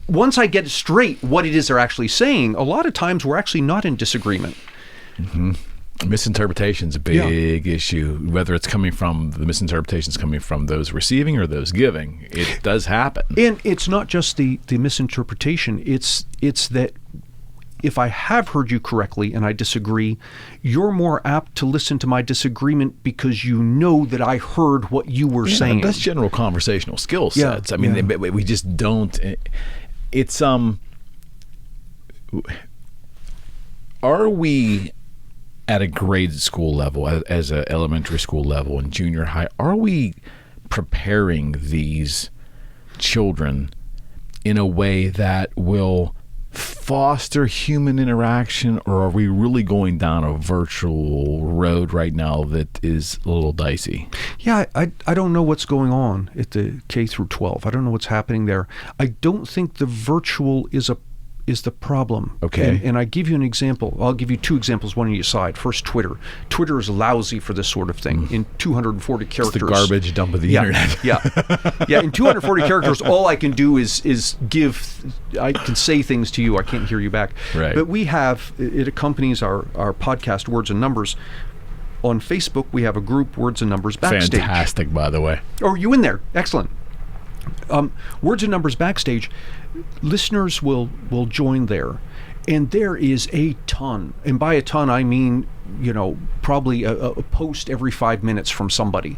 once I get straight what it is they're actually saying, a lot of times we're actually not in disagreement. Mm-hmm. Misinterpretation is a big issue, whether it's coming from the misinterpretations coming from those receiving or those giving. It does happen. And it's not just the misinterpretation. It's that if I have heard you correctly and I disagree, you're more apt to listen to my disagreement because you know that I heard what you were saying. That's general conversational skill sets. I mean, we just don't. It's are we at a grade school level, as an elementary school level and junior high, are we preparing these children in a way that will foster human interaction, or are we really going down a virtual road right now that is a little dicey? Yeah, I don't know what's going on at the K through 12. I don't know what's happening there. I don't think the virtual is the problem. Okay. And I give you an example. I'll give you two examples, one on each side. First, Twitter. Twitter is lousy for this sort of thing. In 240 characters. It's the garbage dump of the internet. Yeah. In 240 characters, all I can do is I can say things to you. I can't hear you back. Right. But it accompanies our podcast, Words and Numbers. On Facebook, we have a group, Words and Numbers Backstage. Fantastic, by the way. Oh, are you in there? Excellent. Words and Numbers Backstage, listeners will join there, and there is a ton, and by a ton I mean probably a post every 5 minutes from somebody,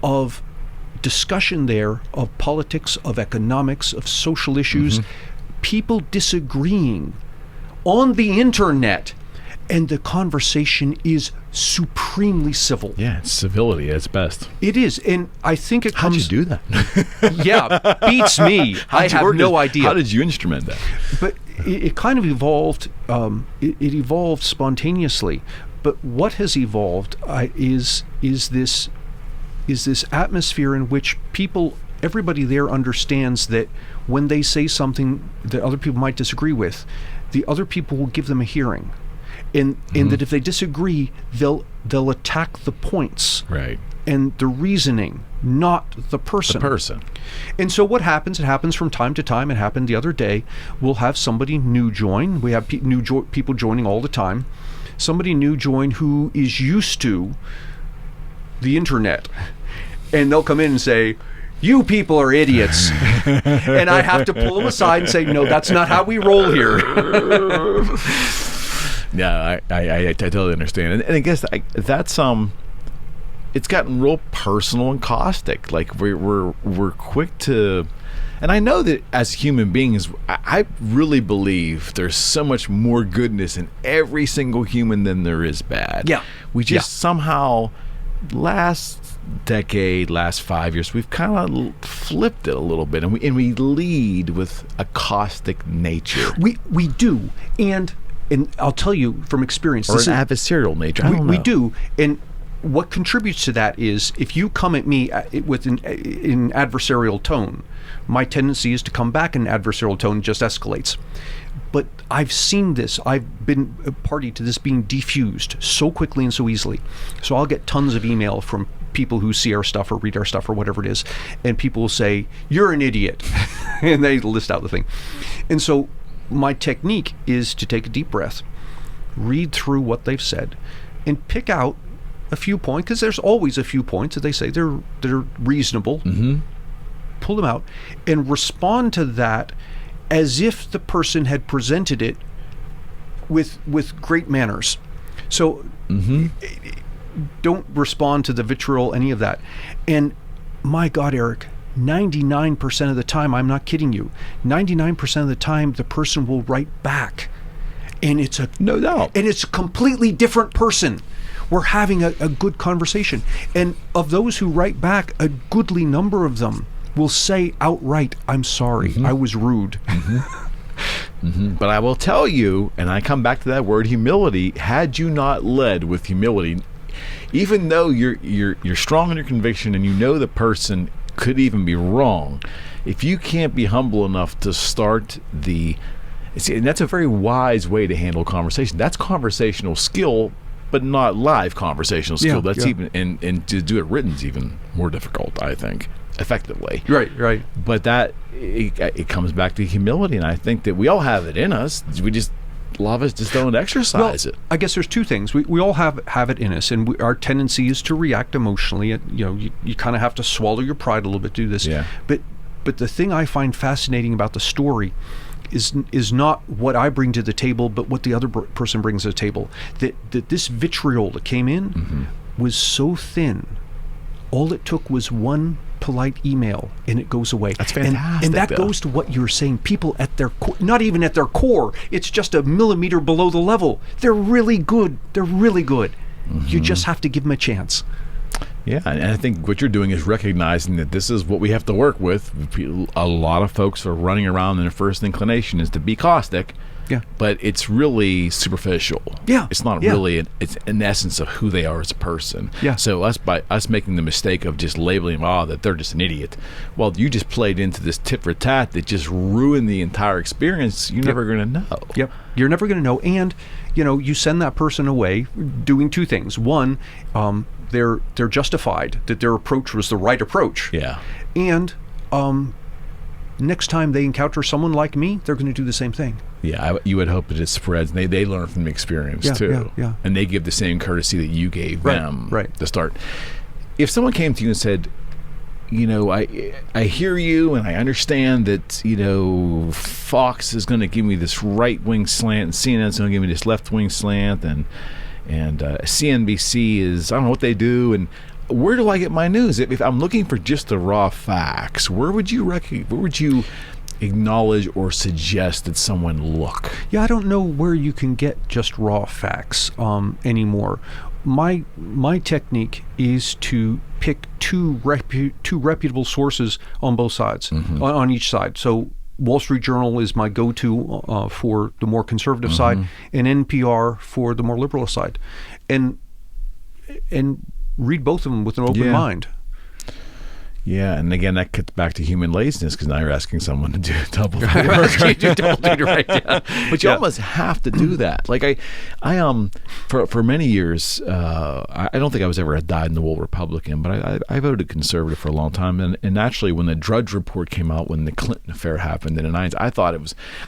of discussion there of politics, of economics, of social issues, people disagreeing on the internet, and the conversation is supremely civil. Yeah, it's civility at its best. It is, and I think it comes... How'd you do that? Yeah, beats me. I have no idea. How did you instrument that? But it kind of evolved. It evolved spontaneously. But what has evolved is this atmosphere in which everybody there understands that when they say something that other people might disagree with, the other people will give them a hearing. and that if they disagree, they'll attack the points Right. and the reasoning, not the person. The person. And so what happens? It happens from time to time. It happened the other day. We'll have somebody new join. We have people joining all the time. Somebody new join who is used to the internet, and they'll come in and say, "You people are idiots," and I have to pull them aside and say, "No, that's not how we roll here." Yeah, I totally understand, and I guess that's it's gotten real personal and caustic. Like we're quick to, and I know that as human beings, I really believe there's so much more goodness in every single human than there is bad. Yeah, we just somehow last 5 years we've kind of flipped it a little bit, and we lead with a caustic nature. We do, and I'll tell you from experience, Or an adversarial nature. I don't know. We do, and what contributes to that is if you come at me with an adversarial tone, my tendency is to come back in an adversarial tone, and just escalates. But I've seen this. I've been a party to this being diffused so quickly and so easily. So I'll get tons of email from people who see our stuff or read our stuff or whatever it is, and people will say, "You're an idiot," and they list out the thing. And so my technique is to take a deep breath, read through what they've said, and pick out a few points, because there's always a few points that they say they're reasonable. Mm-hmm. Pull them out and respond to that as if the person had presented it with great manners. So don't respond to the vitriol, any of that. And my God, Eric, 99% of the time, I'm not kidding you, 99% of the time the person will write back, and it's no doubt, and it's a completely different person. We're having a good conversation, and of those who write back, a goodly number of them will say outright, "I'm sorry, I was rude." But I will tell you, and I come back to that word humility, had you not led with humility, even though you're strong in your conviction and you know the person could even be wrong, if you can't be humble enough to start and that's a very wise way to handle conversation. That's conversational skill, but not live conversational skill. Even and to do it written is even more difficult, I think, effectively. Right. But that it comes back to humility, and I think that we all have it in us. A lot of us just don't exercise it. I guess there's two things. We all have it in us, and our tendency is to react emotionally. And, you kind of have to swallow your pride a little bit to do this. Yeah. But the thing I find fascinating about the story is not what I bring to the table, but what the other person brings to the table. That this vitriol that came in was so thin. All it took was one polite email, and it goes away. That's fantastic. And that goes to what you're saying. People at their core, not even at their core, it's just a millimeter below the level. They're really good. You just have to give them a chance. Yeah, and I think what you're doing is recognizing that this is what we have to work with. A lot of folks are running around, and their first inclination is to be caustic. Yeah. But it's really superficial. Yeah. It's not really, it's an essence of who they are as a person. Yeah. So by us making the mistake of just labeling them, that they're just an idiot. Well, you just played into this tit for tat that just ruined the entire experience. You're never going to know. Yep. You're never going to know. And, you send that person away doing two things. One, they're justified that their approach was the right approach. Yeah. And next time they encounter someone like me, they're going to do the same thing. Yeah, you would hope that it spreads. They learn from the experience too. Yeah. And they give the same courtesy that you gave them to start. If someone came to you and said, I hear you and I understand that, Fox is going to give me this right-wing slant and CNN's going to give me this left-wing slant and CNBC is, I don't know what they do, and where do I get my news? If I'm looking for just the raw facts, where would you acknowledge or suggest that someone look? Yeah, I don't know where you can get just raw facts anymore. My technique is to pick two reputable sources on both sides, on each side. So Wall Street Journal is my go-to for the more conservative side, and NPR for the more liberal side, and read both of them with an open mind. Yeah, and again, that gets back to human laziness because now you're asking someone to do double the work. You do double duty, right? Yeah. But you almost have to do that. Like I for many years, I don't think I was ever a dyed-in-the-wool Republican, but I voted conservative for a long time. And actually, when the Drudge Report came out, when the Clinton affair happened in the 90s, I thought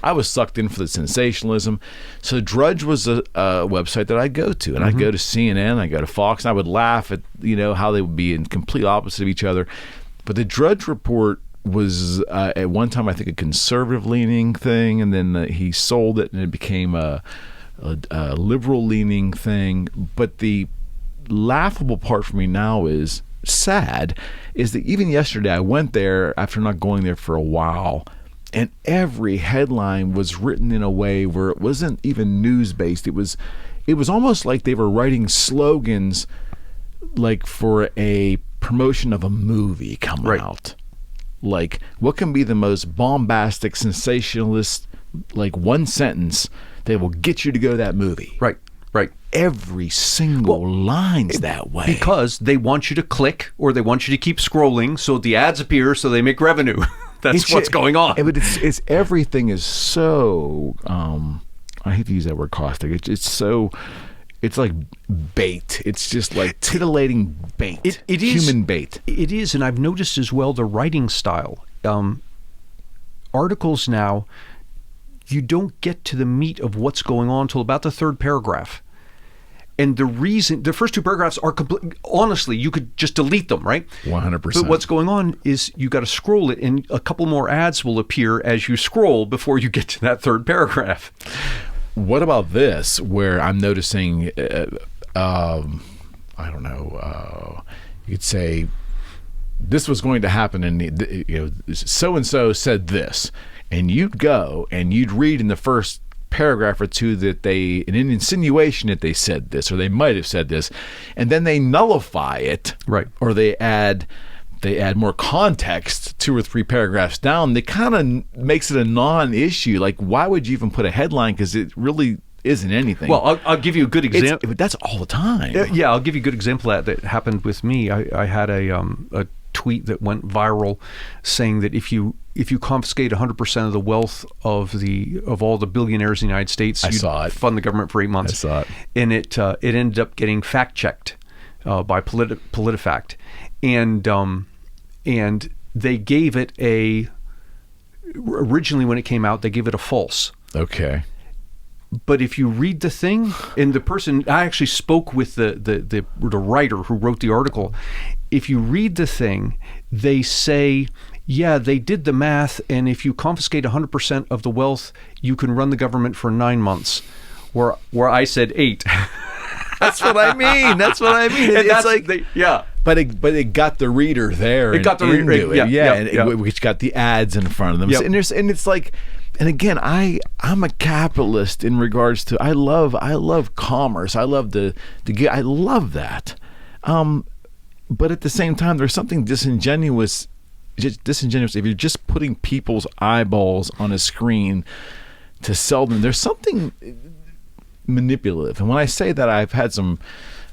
I was sucked in for the sensationalism. So Drudge was a website that I'd go to, and I'd go to CNN, I'd go to Fox, and I would laugh at how they would be in complete opposite of each other. But the Drudge Report was at one time, I think, a conservative-leaning thing, and then he sold it, and it became a liberal-leaning thing. But the laughable part for me now is sad, is that even yesterday I went there after not going there for a while, and every headline was written in a way where it wasn't even news-based. It was almost like they were writing slogans like for a promotion of a movie coming out. Like, what can be the most bombastic, sensationalist, like one sentence that will get you to go to that movie? Right. Every single line's that way. Because they want you to click, or they want you to keep scrolling, so the ads appear, so they make revenue. That's what's going on. But it's everything is so, I hate to use that word caustic. It's so... It's like bait. It's just like titillating bait. It is human bait. It is, and I've noticed as well the writing style. Articles now, you don't get to the meat of what's going on until about the third paragraph. And the first two paragraphs are complete. Honestly, you could just delete them, right? 100%. But what's going on is you got to scroll it, and a couple more ads will appear as you scroll before you get to that third paragraph. What about this, where I'm noticing, I don't know, you could say this was going to happen, and so-and-so said this, and you'd go and you'd read in the first paragraph or two that an insinuation that they said this, or they might have said this, and then they nullify it, right? Or they add more context 2 or 3 paragraphs down. They kind of makes it a non-issue. Like, why would you even put a headline? Because it really isn't anything. Well, I'll give you a good example. That's all the time. Yeah, I'll give you a good example of that happened with me. I had a tweet that went viral saying that if you confiscate 100% of the wealth of all the billionaires in the United States, you'd fund the government for 8 months. I saw it. And it ended up getting fact-checked by PolitiFact. And they gave it originally when it came out, they gave it a false. Okay. But if you read the thing, and the person, I actually spoke with the writer who wrote the article. If you read the thing, they say, yeah, they did the math, and if you confiscate 100% of the wealth, you can run the government for 9 months. Where I said 8. That's what I mean. It's like, yeah. But it got the reader there. It got the reader. Yeah. Which got the ads in front of them. Yep. And it's like, and again, I'm a capitalist in regards to I love commerce. I love I love that. But at the same time, there's something disingenuous if you're just putting people's eyeballs on a screen to sell them. There's something manipulative. And when I say that, I've had some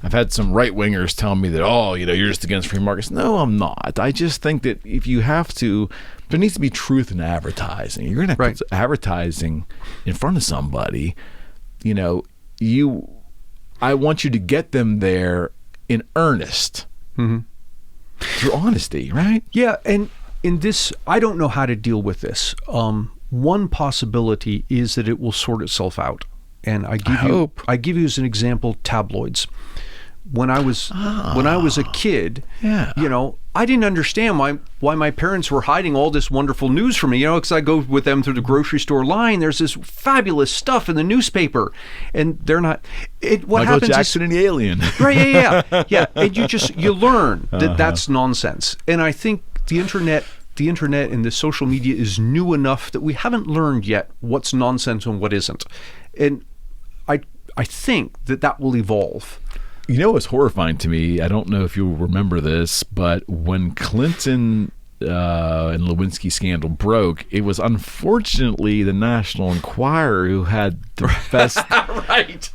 right wingers tell me that, you're just against free markets. No, I'm not. I just think that if you have to, there needs to be truth in advertising. You're going to have to put advertising in front of somebody. I want you to get them there in earnest. Mm-hmm. Through honesty, right? Yeah, and in this, I don't know how to deal with this. One possibility is that it will sort itself out. And I give you as an example tabloids. When I was a kid, I didn't understand why my parents were hiding all this wonderful news from me. Because I go with them through the grocery store line. There's this fabulous stuff in the newspaper, and they're not. What Michael happens Jackson and the Alien, right? Yeah. And you learn that that's nonsense. And I think the internet and the social media is new enough that we haven't learned yet what's nonsense and what isn't. And I think that will evolve. What's horrifying to me, I don't know if you'll remember this, but when Clinton and Lewinsky scandal broke, it was unfortunately the National Enquirer who had the best right.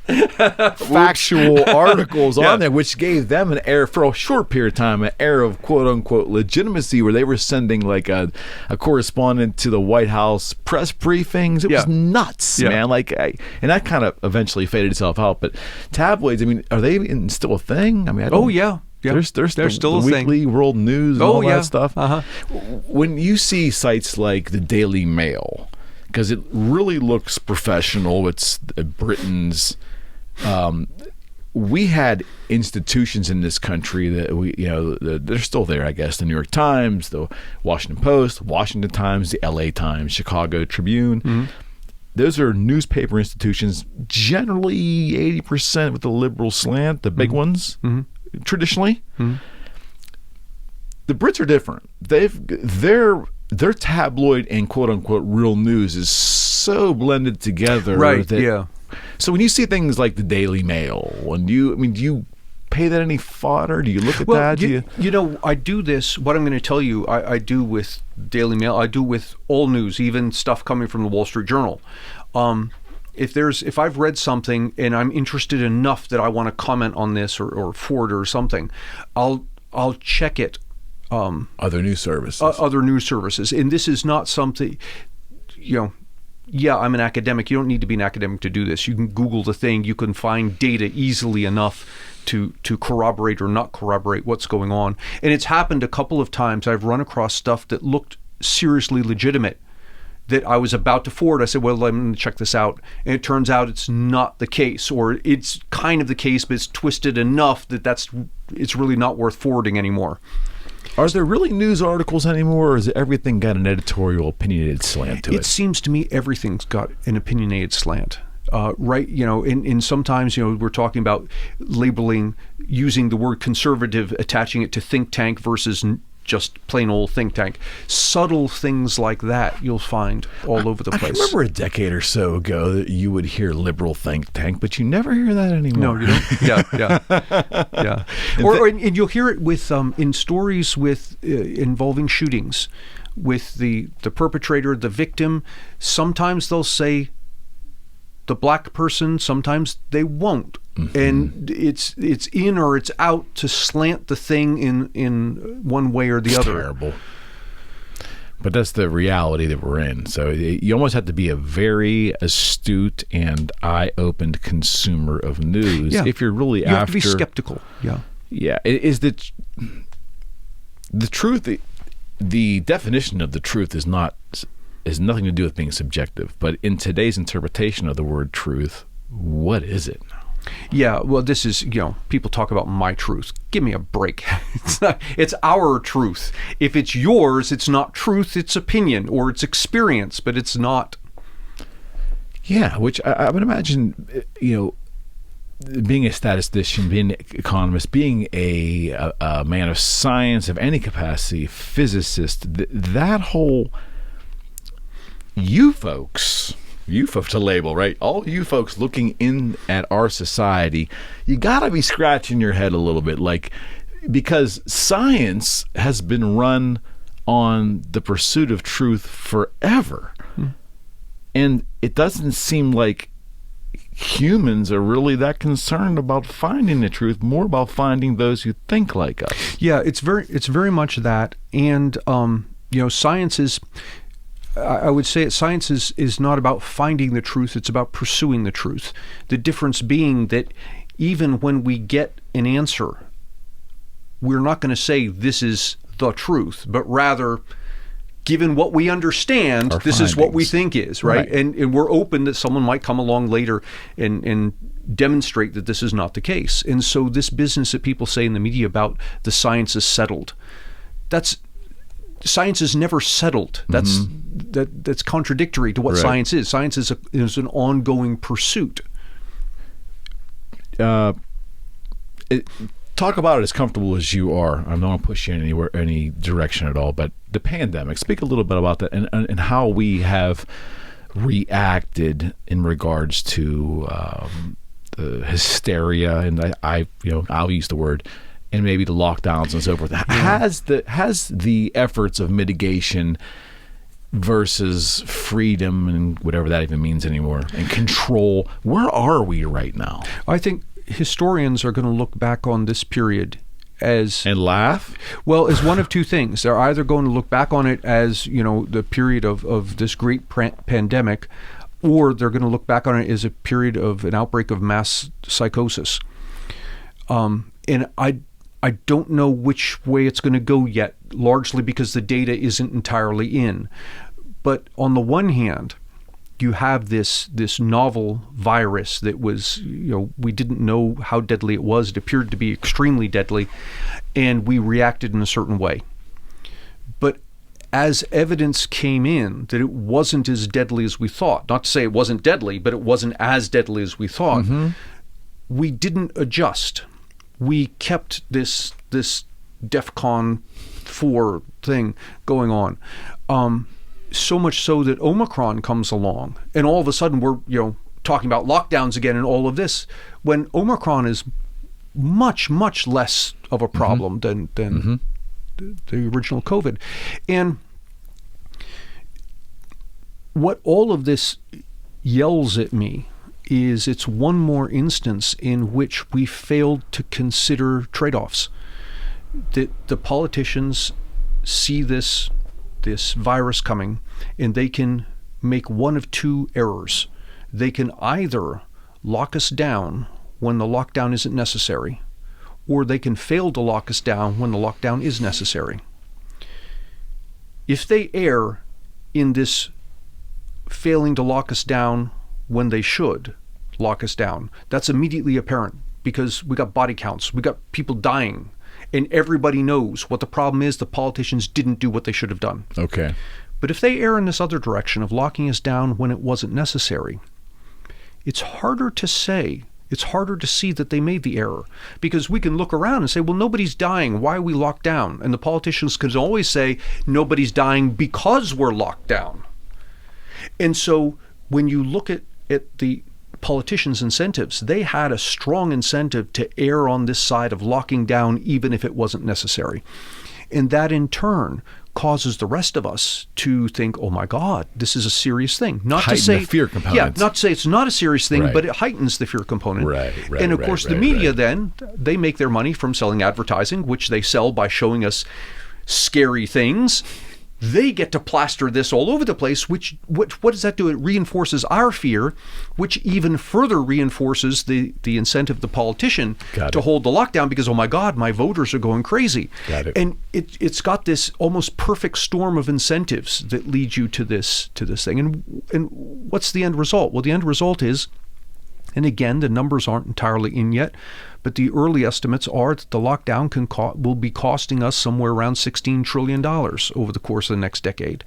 Factual articles on there, which gave them an air, for a short period of time, an air of quote unquote legitimacy, where they were sending like a correspondent to the White House press briefings. It was nuts, man. And that kind of eventually faded itself out. But tabloids, I mean, are they even still a thing? I mean, there's still a Weekly thing. World News and all that stuff. Uh-huh. When you see sites like the Daily Mail, because it really looks professional, it's Britain's. We had institutions in this country that they're still there, I guess. The New York Times, the Washington Post, Washington Times, the LA Times, Chicago Tribune. Mm-hmm. Those are newspaper institutions, generally 80% with a liberal slant, the big ones, traditionally. Mm-hmm. The Brits are different. Their tabloid and quote unquote real news is so blended together. Right, So when you see things like the Daily Mail, do you pay that any thought, or do you look at that? You know, I do this. What I'm going to tell you, I do with Daily Mail. I do with all news, even stuff coming from the Wall Street Journal. If I've read something and I'm interested enough that I want to comment on this or forward or something, I'll check it. Other news services. Other news services, and this is not something, I'm an academic. You don't need to be an academic to do this. You can Google the thing. You can find data easily enough to corroborate or not corroborate what's going on. And it's happened a couple of times. I've run across stuff that looked seriously legitimate that I was about to forward. I said, well, let me check this out. And it turns out it's not the case, or it's kind of the case, but it's twisted enough that it's really not worth forwarding anymore. Are there really news articles anymore, or has everything got an editorial, opinionated slant to it? It seems to me everything's got an opinionated slant, right? And sometimes, we're talking about labeling, using the word conservative, attaching it to think tank versus just plain old think tank. Subtle things like that you'll find all over the place. I remember a decade or so ago that you would hear liberal think tank, but you never hear that anymore. No, you don't. Yeah. And you'll hear it with in stories with involving shootings, with the perpetrator, the victim. Sometimes they'll say the black person, sometimes they won't. Mm-hmm. And it's in or it's out to slant the thing in one way or the other. Terrible. But that's the reality that we're in. So you almost have to be a very astute and eye-opened consumer of news if you're really you have to be skeptical. Yeah. Is the truth? The definition of the truth is nothing to do with being subjective. But in today's interpretation of the word truth, what is it now? Yeah, well, this is, people talk about my truth. Give me a break. It's our truth. If it's yours, it's not truth, it's opinion, or it's experience, but it's not. Yeah, which I would imagine, being a statistician, being an economist, being a man of science of any capacity, physicist, that whole, you folks to label, right? All you folks looking in at our society, you got to be scratching your head a little bit, because science has been run on the pursuit of truth forever. And it doesn't seem like humans are really that concerned about finding the truth, more about finding those who think like us. Yeah, it's very much that. And, science is... I would say science is not about finding the truth, it's about pursuing the truth. The difference being that even when we get an answer, we're not going to say this is the truth, but rather, given what we understand, this is what we think is, right? And we're open that someone might come along later and demonstrate that this is not the case. And so this business that people say in the media about the science is settled, science is never settled. That's contradictory to what science is. Science is an ongoing pursuit. Talk about it as comfortable as you are. I don't want to push you in any direction at all, but the pandemic, speak a little bit about that and how we have reacted in regards to the hysteria, and I'll use the word, and maybe the lockdowns and so forth. Has the efforts of mitigation versus freedom and whatever that even means anymore, and control. Where are we right now? I think historians are going to look back on this period as and laugh. Well, as one of two things. They're either going to look back on it as, the period of this great pandemic, or they're going to look back on it as a period of an outbreak of mass psychosis. And I don't know which way it's going to go yet, largely because the data isn't entirely in. But on the one hand, you have this novel virus that was, we didn't know how deadly it was. It appeared to be extremely deadly, and we reacted in a certain way. But as evidence came in that it wasn't as deadly as we thought, not to say it wasn't deadly, but it wasn't as deadly as we thought, we didn't adjust. We kept this DEFCON 4 thing going on. So much so that Omicron comes along, and all of a sudden we're talking about lockdowns again and all of this, when Omicron is much, much less of a problem than the original COVID. And what all of this yells at me is it's one more instance in which we failed to consider trade-offs. That the politicians see this virus coming, and they can make one of two errors. They can either lock us down when the lockdown isn't necessary, or they can fail to lock us down when the lockdown is necessary. If they err in this failing to lock us down when they should lock us down, that's immediately apparent, because we got body counts, we got people dying, and everybody knows what the problem is. The politicians didn't do what they should have done. Okay. But if they err in this other direction of locking us down when it wasn't necessary, it's harder to say. It's harder to see that they made the error, because we can look around and say, well, nobody's dying. Why are we locked down? And the politicians can always say, nobody's dying because we're locked down. And so when you look at the politicians' incentives, they had a strong incentive to err on this side of locking down even if it wasn't necessary. And that in turn causes the rest of us to think, oh my God, this is a serious thing. Not Heighten to say the fear component. Yeah, not to say it's not a serious thing, Right. but it heightens the fear component. Right, and of course the media then, they make their money from selling advertising, which they sell by showing us scary things. They get to plaster this all over the place, which what does that do? It reinforces our fear, which even further reinforces the incentive of the politician to hold the lockdown, because, oh my God, my voters are going crazy. Got it. And it's got this almost perfect storm of incentives that lead you to this thing. And what's the end result? Well, the end result is, and again, the numbers aren't entirely in yet, but the early estimates are that the lockdown will be costing us somewhere around $16 trillion over the course of the next decade.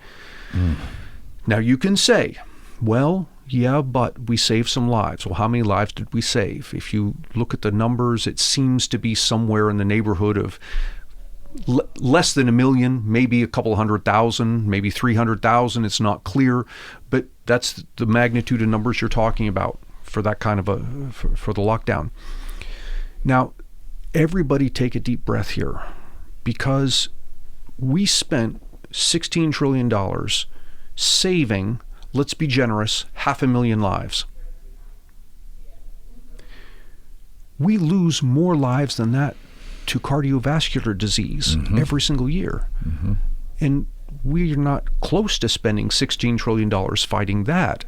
Now, you can say, well, yeah, but we saved some lives. Well, how many lives did we save? If you look at the numbers, it seems to be somewhere in the neighborhood of less than 1 million, maybe a couple 100,000, maybe 300,000. It's not clear, but that's the magnitude of numbers you're talking about for that kind of for the lockdown. Now, everybody take a deep breath here, because we spent $16 trillion saving, let's be generous, 500,000 lives. We lose more lives than that to cardiovascular disease every single year. And we're not close to spending $16 trillion fighting that.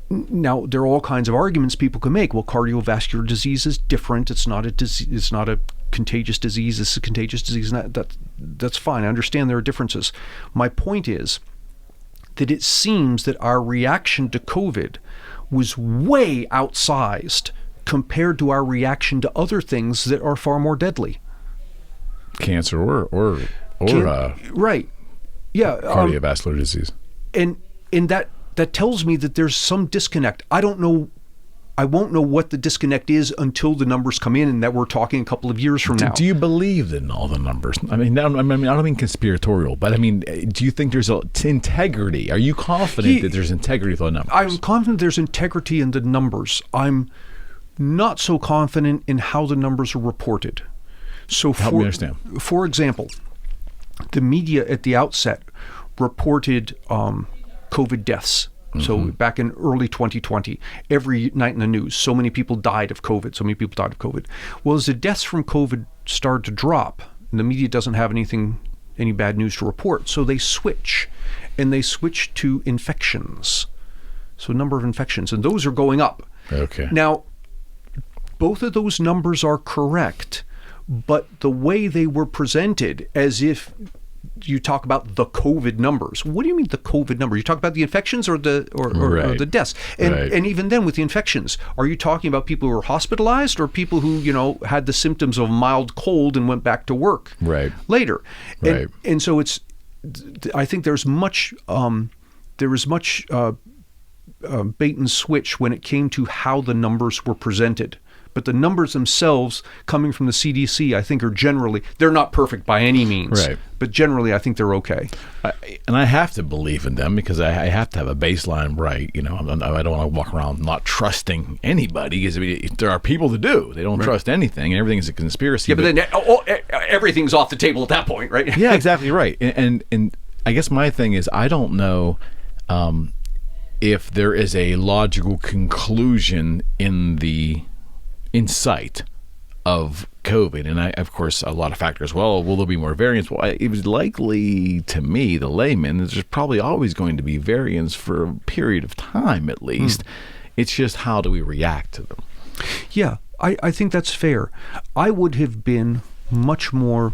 Now, there are all kinds of arguments people can make. Well, cardiovascular disease is different. It's not a disease. It's not a contagious disease. It's a contagious disease. And that's fine. I understand there are differences. My point is that it seems that our reaction to COVID was way outsized compared to our reaction to other things that are far more deadly. Cancer or right. Yeah. Cardiovascular disease. And that tells me that there's some disconnect. I don't know. I won't know what the disconnect is until the numbers come in, and that we're talking a couple of years from now. Do you believe in all the numbers? I mean, I don't mean conspiratorial, but I mean, do you think there's integrity? Are you confident that there's integrity with the numbers? I'm confident there's integrity in the numbers. I'm not so confident in how the numbers are reported. So help me understand. For example, the media at the outset reported COVID deaths. So back in early 2020, every night in the news, so many people died of COVID, so many people died of COVID. Well, as the deaths from COVID started to drop, and the media doesn't have any bad news to report, so they switch. And they switch to infections. So number of infections, and those are going up. Okay. Now, both of those numbers are correct, but the way they were presented, as if you talk about the COVID numbers. What do you mean the COVID number? You talk about the infections or the Right. the deaths? And Right. and even then with the infections, are you talking about people who were hospitalized or people who, had the symptoms of a mild cold and went back to work Right. later? Right. And so I think there was much bait and switch when it came to how the numbers were presented. But the numbers themselves, coming from the CDC, I think they're not perfect by any means. Right. But generally, I think they're okay. And I have to believe in them because I have to have a baseline right. I don't want to walk around not trusting anybody because there are people that do. They don't trust anything, and everything is a conspiracy. Yeah, but then everything's off the table at that point, right? Yeah, exactly right. And I guess my thing is I don't know if there is a logical conclusion in sight of COVID. And of course, a lot of factors. Well, will there be more variants? Well, it was likely to me, the layman, there's probably always going to be variants for a period of time at least. It's just how do we react to them? Yeah, I think that's fair. I would have been much more.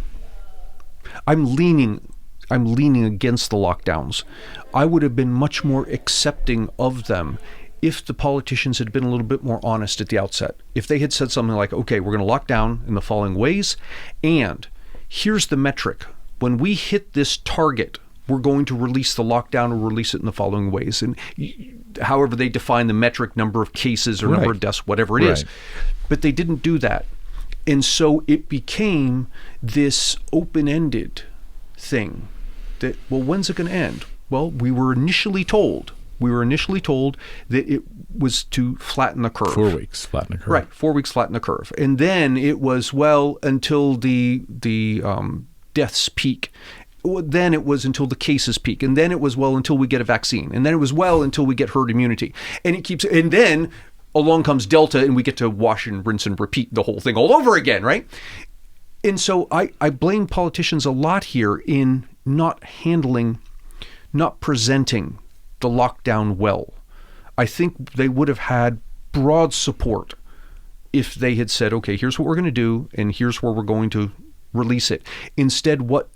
I'm leaning against the lockdowns. I would have been much more accepting of them if the politicians had been a little bit more honest at the outset. If they had said something like, okay, we're going to lock down in the following ways, and here's the metric. When we hit this target, we're going to release the lockdown or release it in the following ways. And however they define the metric, number of cases or number of deaths, whatever it is. But they didn't do that. And so it became this open-ended thing that, well, when's it going to end? Well, we were initially told that it was to flatten the curve. 4 weeks, flatten the curve. Right, 4 weeks, flatten the curve. And then it was, well, until the deaths peak. Then it was until the cases peak. And then it was, well, until we get a vaccine. And then it was, well, until we get herd immunity. And it keeps, and then along comes Delta and we get to wash and rinse and repeat the whole thing all over again, right? And so I blame politicians a lot here in not presenting the lockdown well. I think they would have had broad support if they had said, okay, here's what we're going to do and here's where we're going to release it. Instead, what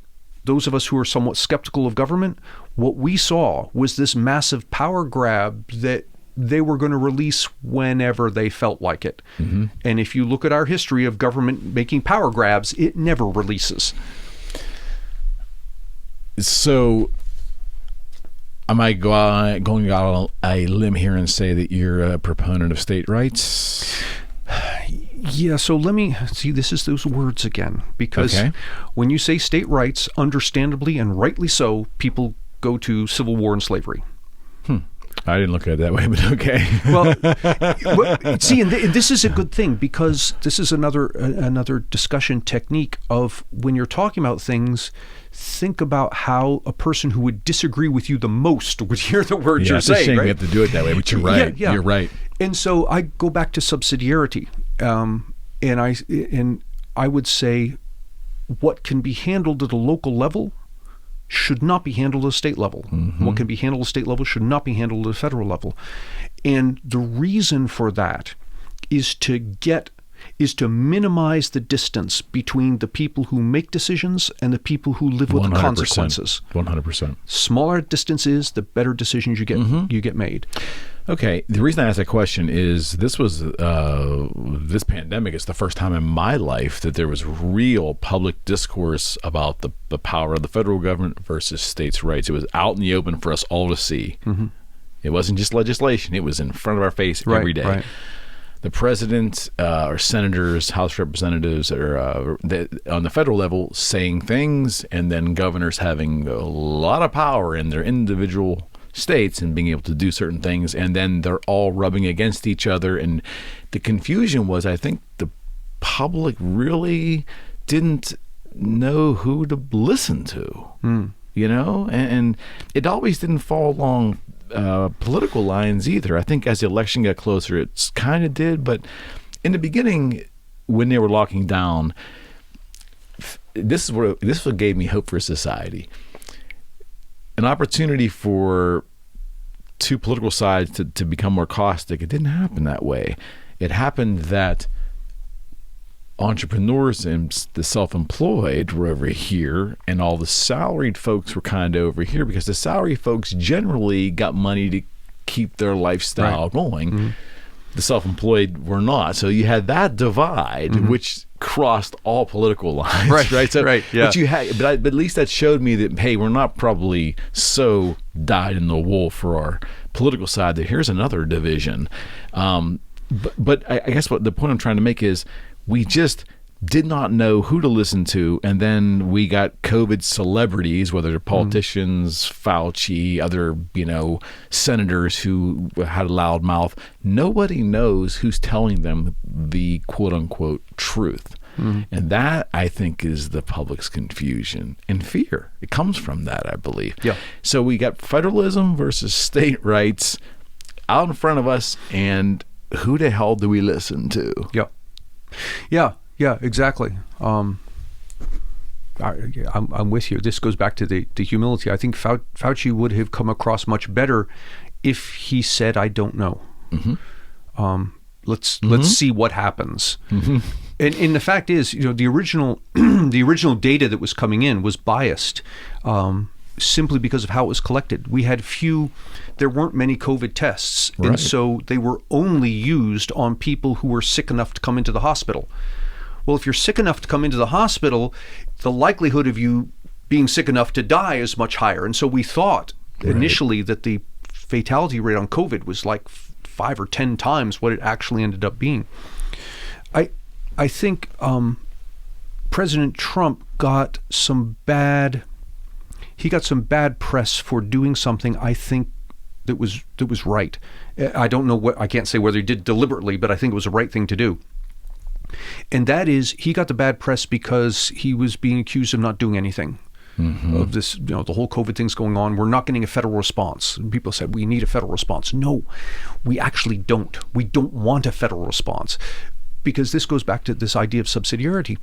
those of us who are somewhat skeptical of government, what we saw was this massive power grab that they were going to release whenever they felt like it. Mm-hmm. And if you look at our history of government making power grabs, it never releases. So am I going out on a limb here and say that you're a proponent of state rights? Yeah, so let me see, this is those words again, because when you say state rights, understandably and rightly so, people go to civil war and slavery. I didn't look at it that way, but okay. Well, see, and this is a good thing because this is another discussion technique of when you're talking about things, think about how a person who would disagree with you the most would hear the words you're saying. It's a shame right? we have to do it that way, but you're right. Yeah. You're right. And so I go back to subsidiarity, and I would say what can be handled at a local level should not be handled at a state level. Mm-hmm. What can be handled at a state level should not be handled at a federal level. And the reason for that is to minimize the distance between the people who make decisions and the people who live with 100%, the consequences. 100%. Smaller distance is, the better decisions you get made. Okay. The reason I asked that question is this pandemic is the first time in my life that there was real public discourse about the power of the federal government versus states' rights. It was out in the open for us all to see. Mm-hmm. It wasn't just legislation. It was in front of our face every day. Right. The president or senators, House representatives are on the federal level saying things, and then governors having a lot of power in their individual states and being able to do certain things, and then they're all rubbing against each other. And the confusion was, I think the public really didn't know who to listen to. and it always didn't fall along political lines either. I think as the election got closer, it kind of did, but in the beginning, when they were locking down, this is what gave me hope for society. An opportunity for two political sides to become more caustic. It didn't happen that way. It happened that entrepreneurs and the self-employed were over here, and all the salaried folks were kind of over here, because the salaried folks generally got money to keep their lifestyle going. Mm-hmm. The self-employed were not. So you had that divide, mm-hmm. which crossed all political lines, right? So, right, yeah. But at least that showed me that, hey, we're not probably so dyed in the wool for our political side that here's another division. But I guess what the point I'm trying to make is, we just did not know who to listen to, and then we got COVID celebrities, whether they're politicians, Fauci, other senators who had a loud mouth. Nobody knows who's telling them the quote unquote truth, and that, I think, is the public's confusion and fear. It comes from that, I believe. Yeah. So we got federalism versus state rights out in front of us, and who the hell do we listen to? Yeah. Yeah, exactly. I'm with you. This goes back to the humility. I think Fauci would have come across much better if he said, "I don't know." Mm-hmm. Let's see what happens. Mm-hmm. And the fact is, the original data that was coming in was biased. Simply because of how it was collected. There weren't many COVID tests, right. And so they were only used on people who were sick enough to come into the hospital. Well, if you're sick enough to come into the hospital, the likelihood of you being sick enough to die is much higher. And so we thought initially that the fatality rate on COVID was like 5 or 10 times what it actually ended up being. I think President Trump got some bad press for doing something, I think, that was right. I don't know I can't say whether he did deliberately, but I think it was the right thing to do. And that is, he got the bad press because he was being accused of not doing anything. Mm-hmm. Of this, the whole COVID thing's going on. We're not getting a federal response. And people said, we need a federal response. No, we actually don't. We don't want a federal response, because this goes back to this idea of subsidiarity.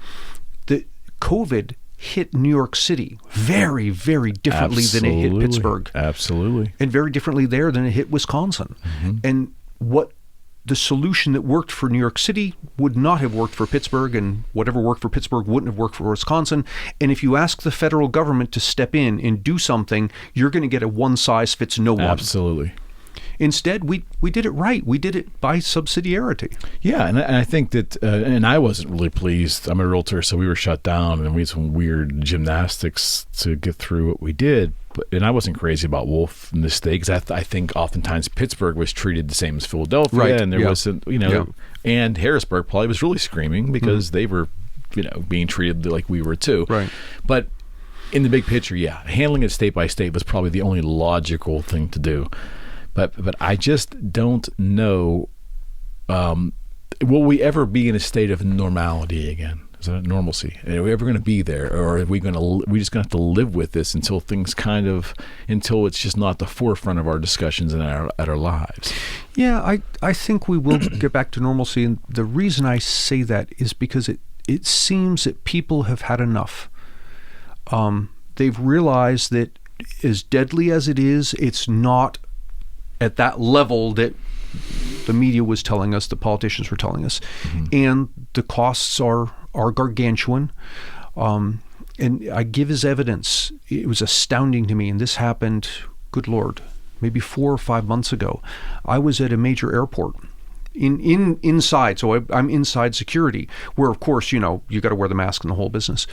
The COVID hit New York City very, very differently than it hit Pittsburgh. Absolutely. And very differently there than it hit Wisconsin. Mm-hmm. And what the solution that worked for New York City would not have worked for Pittsburgh, and whatever worked for Pittsburgh wouldn't have worked for Wisconsin. And if you ask the federal government to step in and do something, you're going to get a one-size-fits-no-one. Absolutely. Instead, we did it right. We did it by subsidiarity. Yeah, and I think that, and I wasn't really pleased. I'm a realtor, so we were shut down, and we had some weird gymnastics to get through what we did. And I wasn't crazy about Wolf in the state, because I think oftentimes Pittsburgh was treated the same as Philadelphia, right. And there wasn't, and Harrisburg probably was really screaming because they were, being treated like we were too. Right. But in the big picture, handling it state by state was probably the only logical thing to do. But I just don't know, will we ever be in a state of normality again? Is that normalcy? Are we ever going to be there? Or are we just going to have to live with this until until it's just not the forefront of our discussions and our lives? Yeah, I think we will get back to normalcy. And the reason I say that is because it seems that people have had enough. They've realized that as deadly as it is, it's not at that level that the media was telling us, the politicians were telling us, and the costs are gargantuan. And I give as evidence, it was astounding to me, and this happened, good Lord, maybe 4 or 5 months ago. I was at a major airport, inside, so I'm inside security, where of course, you got to wear the mask and the whole business.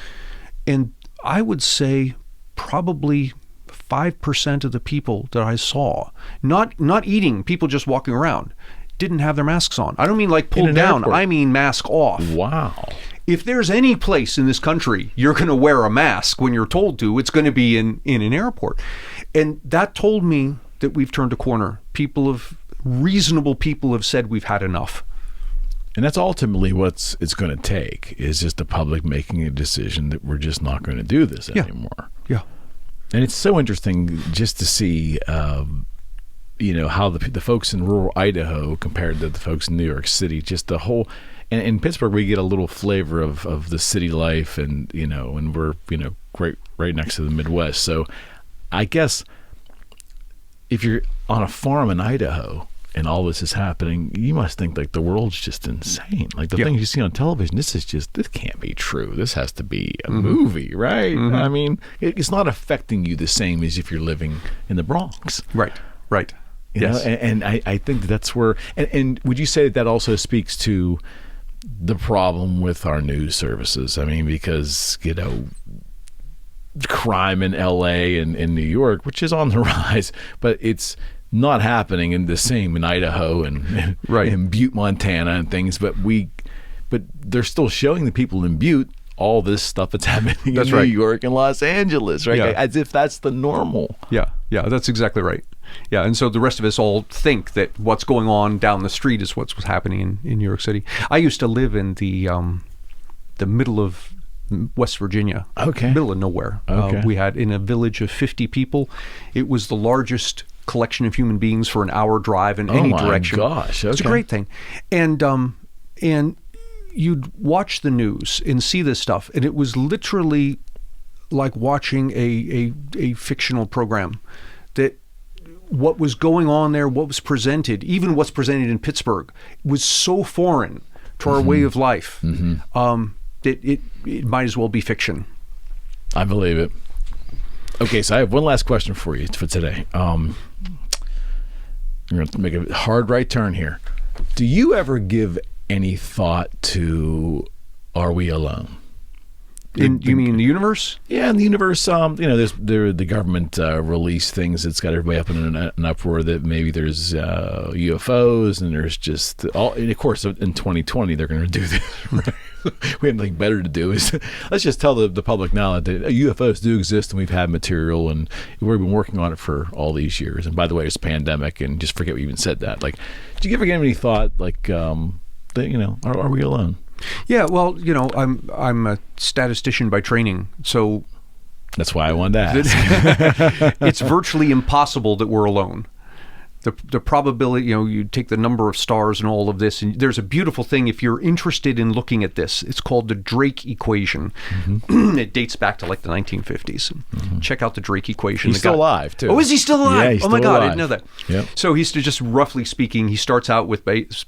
And I would say probably 5% of the people that I saw, not eating, people just walking around, didn't have their masks on. I don't mean like pulled down. Airport. I mean mask off. Wow. If there's any place in this country you're going to wear a mask when you're told to, it's going to be in an airport. And that told me that we've turned a corner. Reasonable people have said we've had enough. And that's ultimately what it's going to take, is just the public making a decision that we're just not going to do this anymore. Yeah. And it's so interesting just to see, how the folks in rural Idaho compared to the folks in New York City, just the whole. And in Pittsburgh, we get a little flavor of the city life, and and we're right next to the Midwest. So, I guess if you're on a farm in Idaho and all this is happening, you must think like the world's just insane. Like the things you see on television, this can't be true. This has to be a movie, right? I mean, it's not affecting you the same as if you're living in the Bronx. Right. You know? And I think that's where, and would you say that also speaks to the problem with our news services? I mean, because, crime in LA and in New York, which is on the rise, but it's not happening in the same in Idaho and in Butte, Montana and things, but they're still showing the people in Butte all this stuff that's happening in New York and Los Angeles, right? As if that's the normal. Yeah, that's exactly right. Yeah, and so the rest of us all think that what's going on down the street is what's happening in New York City. I used to live in the middle of West Virginia, middle of nowhere. We had in a village of 50 people. It was the largest collection of human beings for an hour drive in any direction. Oh my gosh, it's a great thing. And you'd watch the news and see this stuff, and it was literally like watching a fictional program. That what was going on there, what was presented, even what's presented in Pittsburgh, was so foreign to our way of life. It might as well be fiction. I believe it. Okay, so I have one last question for you for today. I'm going to make a hard right turn here. Do you ever give any thought to "Are we alone"? You mean the universe? Yeah, in the universe. The government released things that's got everybody up in an uproar that maybe there's UFOs and there's just all. And of course, in 2020 they're going to do this. Right? We have nothing better to do. Let's just tell the public now that UFOs do exist and we've had material and we've been working on it for all these years. And by the way, it's a pandemic, and just forget we even said that. Like, did you ever get any thought like, that, are we alone? Yeah, well, I'm a statistician by training, so that's why I wanted to ask. It's virtually impossible that we're alone. The probability, you take the number of stars and all of this, and there's a beautiful thing if you're interested in looking at this. It's called the Drake equation. It dates back to like the 1950s. Check out the Drake equation. He's still alive, too. Oh, is he still alive? Yeah, he's oh my still God, alive. I didn't know that. Yep. So he's just roughly speaking, he starts out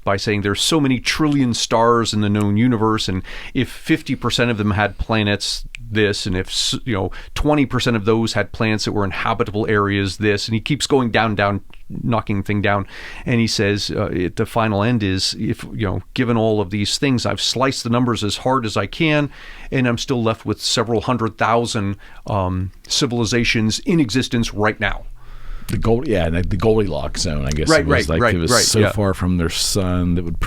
by saying there's so many trillion stars in the known universe, and if 50% of them had planets, this, and if 20% of those had planets that were in habitable areas, this, and he keeps going down, knocking thing down, and he says the final end is, if given all of these things, I've sliced the numbers as hard as I can, and I'm still left with several 100,000 civilizations in existence right now. The Goldilocks zone, I guess. It was so far from their sun that would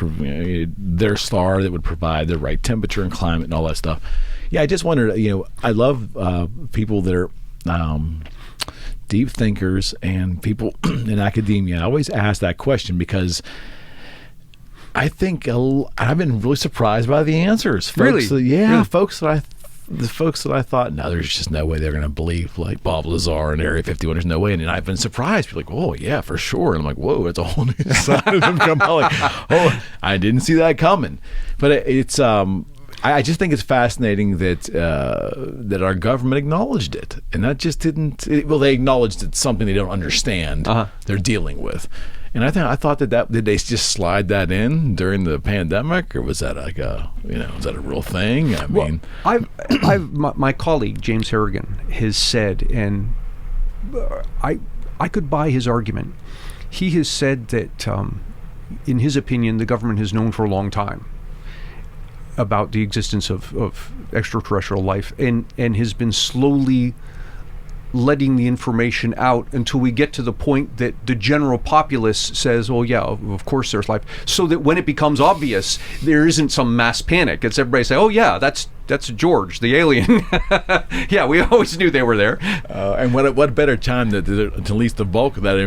their star that would provide the right temperature and climate and all that stuff. Yeah, I just wondered. I love people that are deep thinkers and people in academia. I always ask that question because I think I've been really surprised by the answers. Folks the folks that I thought, no, there's just no way they're going to believe, like Bob Lazar and Area 51. There's no way. And I've been surprised. People are like, oh, yeah, for sure. And I'm like, whoa, it's a whole new side of them come out. Like, oh, I didn't see that coming. But it's I just think it's fascinating that our government acknowledged it, and that just didn't. They acknowledged it's something they don't understand. They're dealing with, and I thought that did they just slide that in during the pandemic, or was that like was that a real thing? I mean, my colleague James Harrigan has said, and I could buy his argument. He has said that, in his opinion, the government has known for a long time about the existence of extraterrestrial life, and has been slowly letting the information out until we get to the point that the general populace says, oh yeah, of course there's life, so that when it becomes obvious, there isn't some mass panic. It's everybody say, oh yeah, that's George, the alien. Yeah, we always knew they were there. And what better time that at least the bulk of that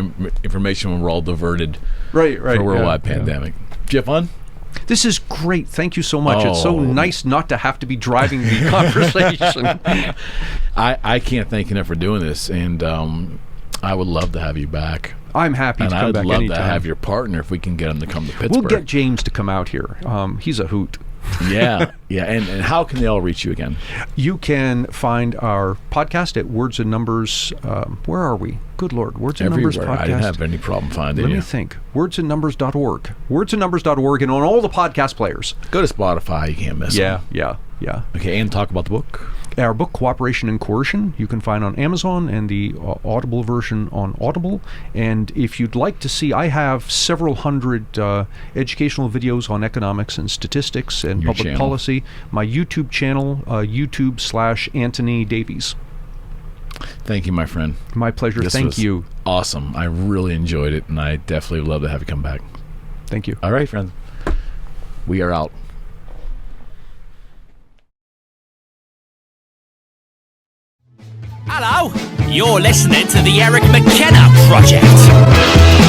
information when we're all diverted for a worldwide pandemic. Did you have fun? This is great. Thank you so much. It's so nice not to have to be driving the conversation. I can't thank you enough for doing this, and I would love to have you back. I'm happy to come back anytime. And I would love to have your partner if we can get him to come to Pittsburgh. We'll get James to come out here. He's a hoot. Yeah. And how can they all reach you again? You can find our podcast at Words and Numbers. Where are we? Good Lord. Words and Numbers podcast. I didn't have any problem finding Let me think. Wordsandnumbers.org. Wordsandnumbers.org and on all the podcast players. Go to Spotify. You can't miss them. Yeah. Okay, and talk about the book. Our book, Cooperation and Coercion, you can find on Amazon and the Audible version on Audible. And if you'd like to see, I have several hundred educational videos on economics and statistics and Your public channel. policy. My YouTube channel, YouTube/Antony Davies. Thank you, my friend. My pleasure. This Thank was you. Awesome. I really enjoyed it, and I definitely would love to have you come back. Thank you. All right, friends. We are out. Hello, you're listening to the Eric McKenna Project.